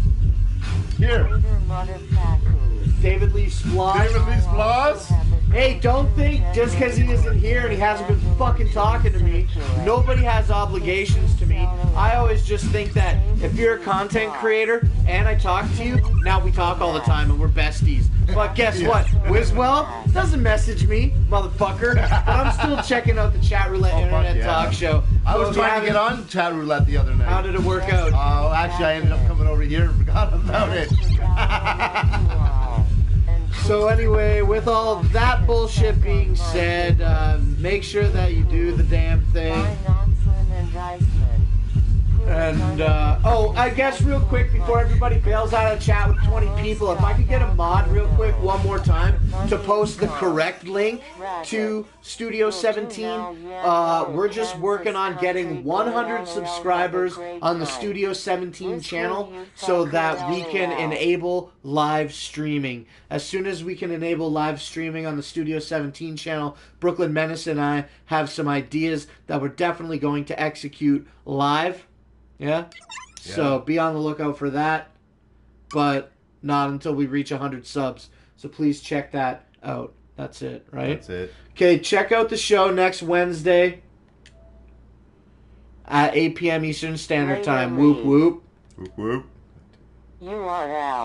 Here. Later, motherfuckers. David Lee Splosh. David Lee Splosh? Hey, don't think just because he isn't here and he hasn't been fucking talking to me, nobody has obligations to me. I always just think that if you're a content creator and I talk to you, now we talk all the time and we're besties. But guess what? Wiswell doesn't message me, motherfucker. But I'm still checking out the Chat Roulette Oh, fuck Internet yeah. Talk Show. I So was if you trying to get haven't- on Chat Roulette the other night. How did it work out? Actually, I ended up coming over here and forgot about it. So anyway, with all that bullshit being said, make sure that you do the damn thing. and Iceman. And, I guess real quick before everybody bails out of the chat with 20 people, if I could get a mod real quick one more time to post the correct link to Studio 17. We're just working on getting 100 subscribers on the Studio 17 channel so that we can enable live streaming. As soon as we can enable live streaming on the Studio 17 channel, Brooklyn Menace and I have some ideas that we're definitely going to execute live. Yeah? So be on the lookout for that, but not until we reach 100 subs. So please check that out. That's it, right? That's it. Okay, check out the show next Wednesday at 8 p.m. Eastern Standard Time. Whoop, whoop. Whoop, whoop. You are out.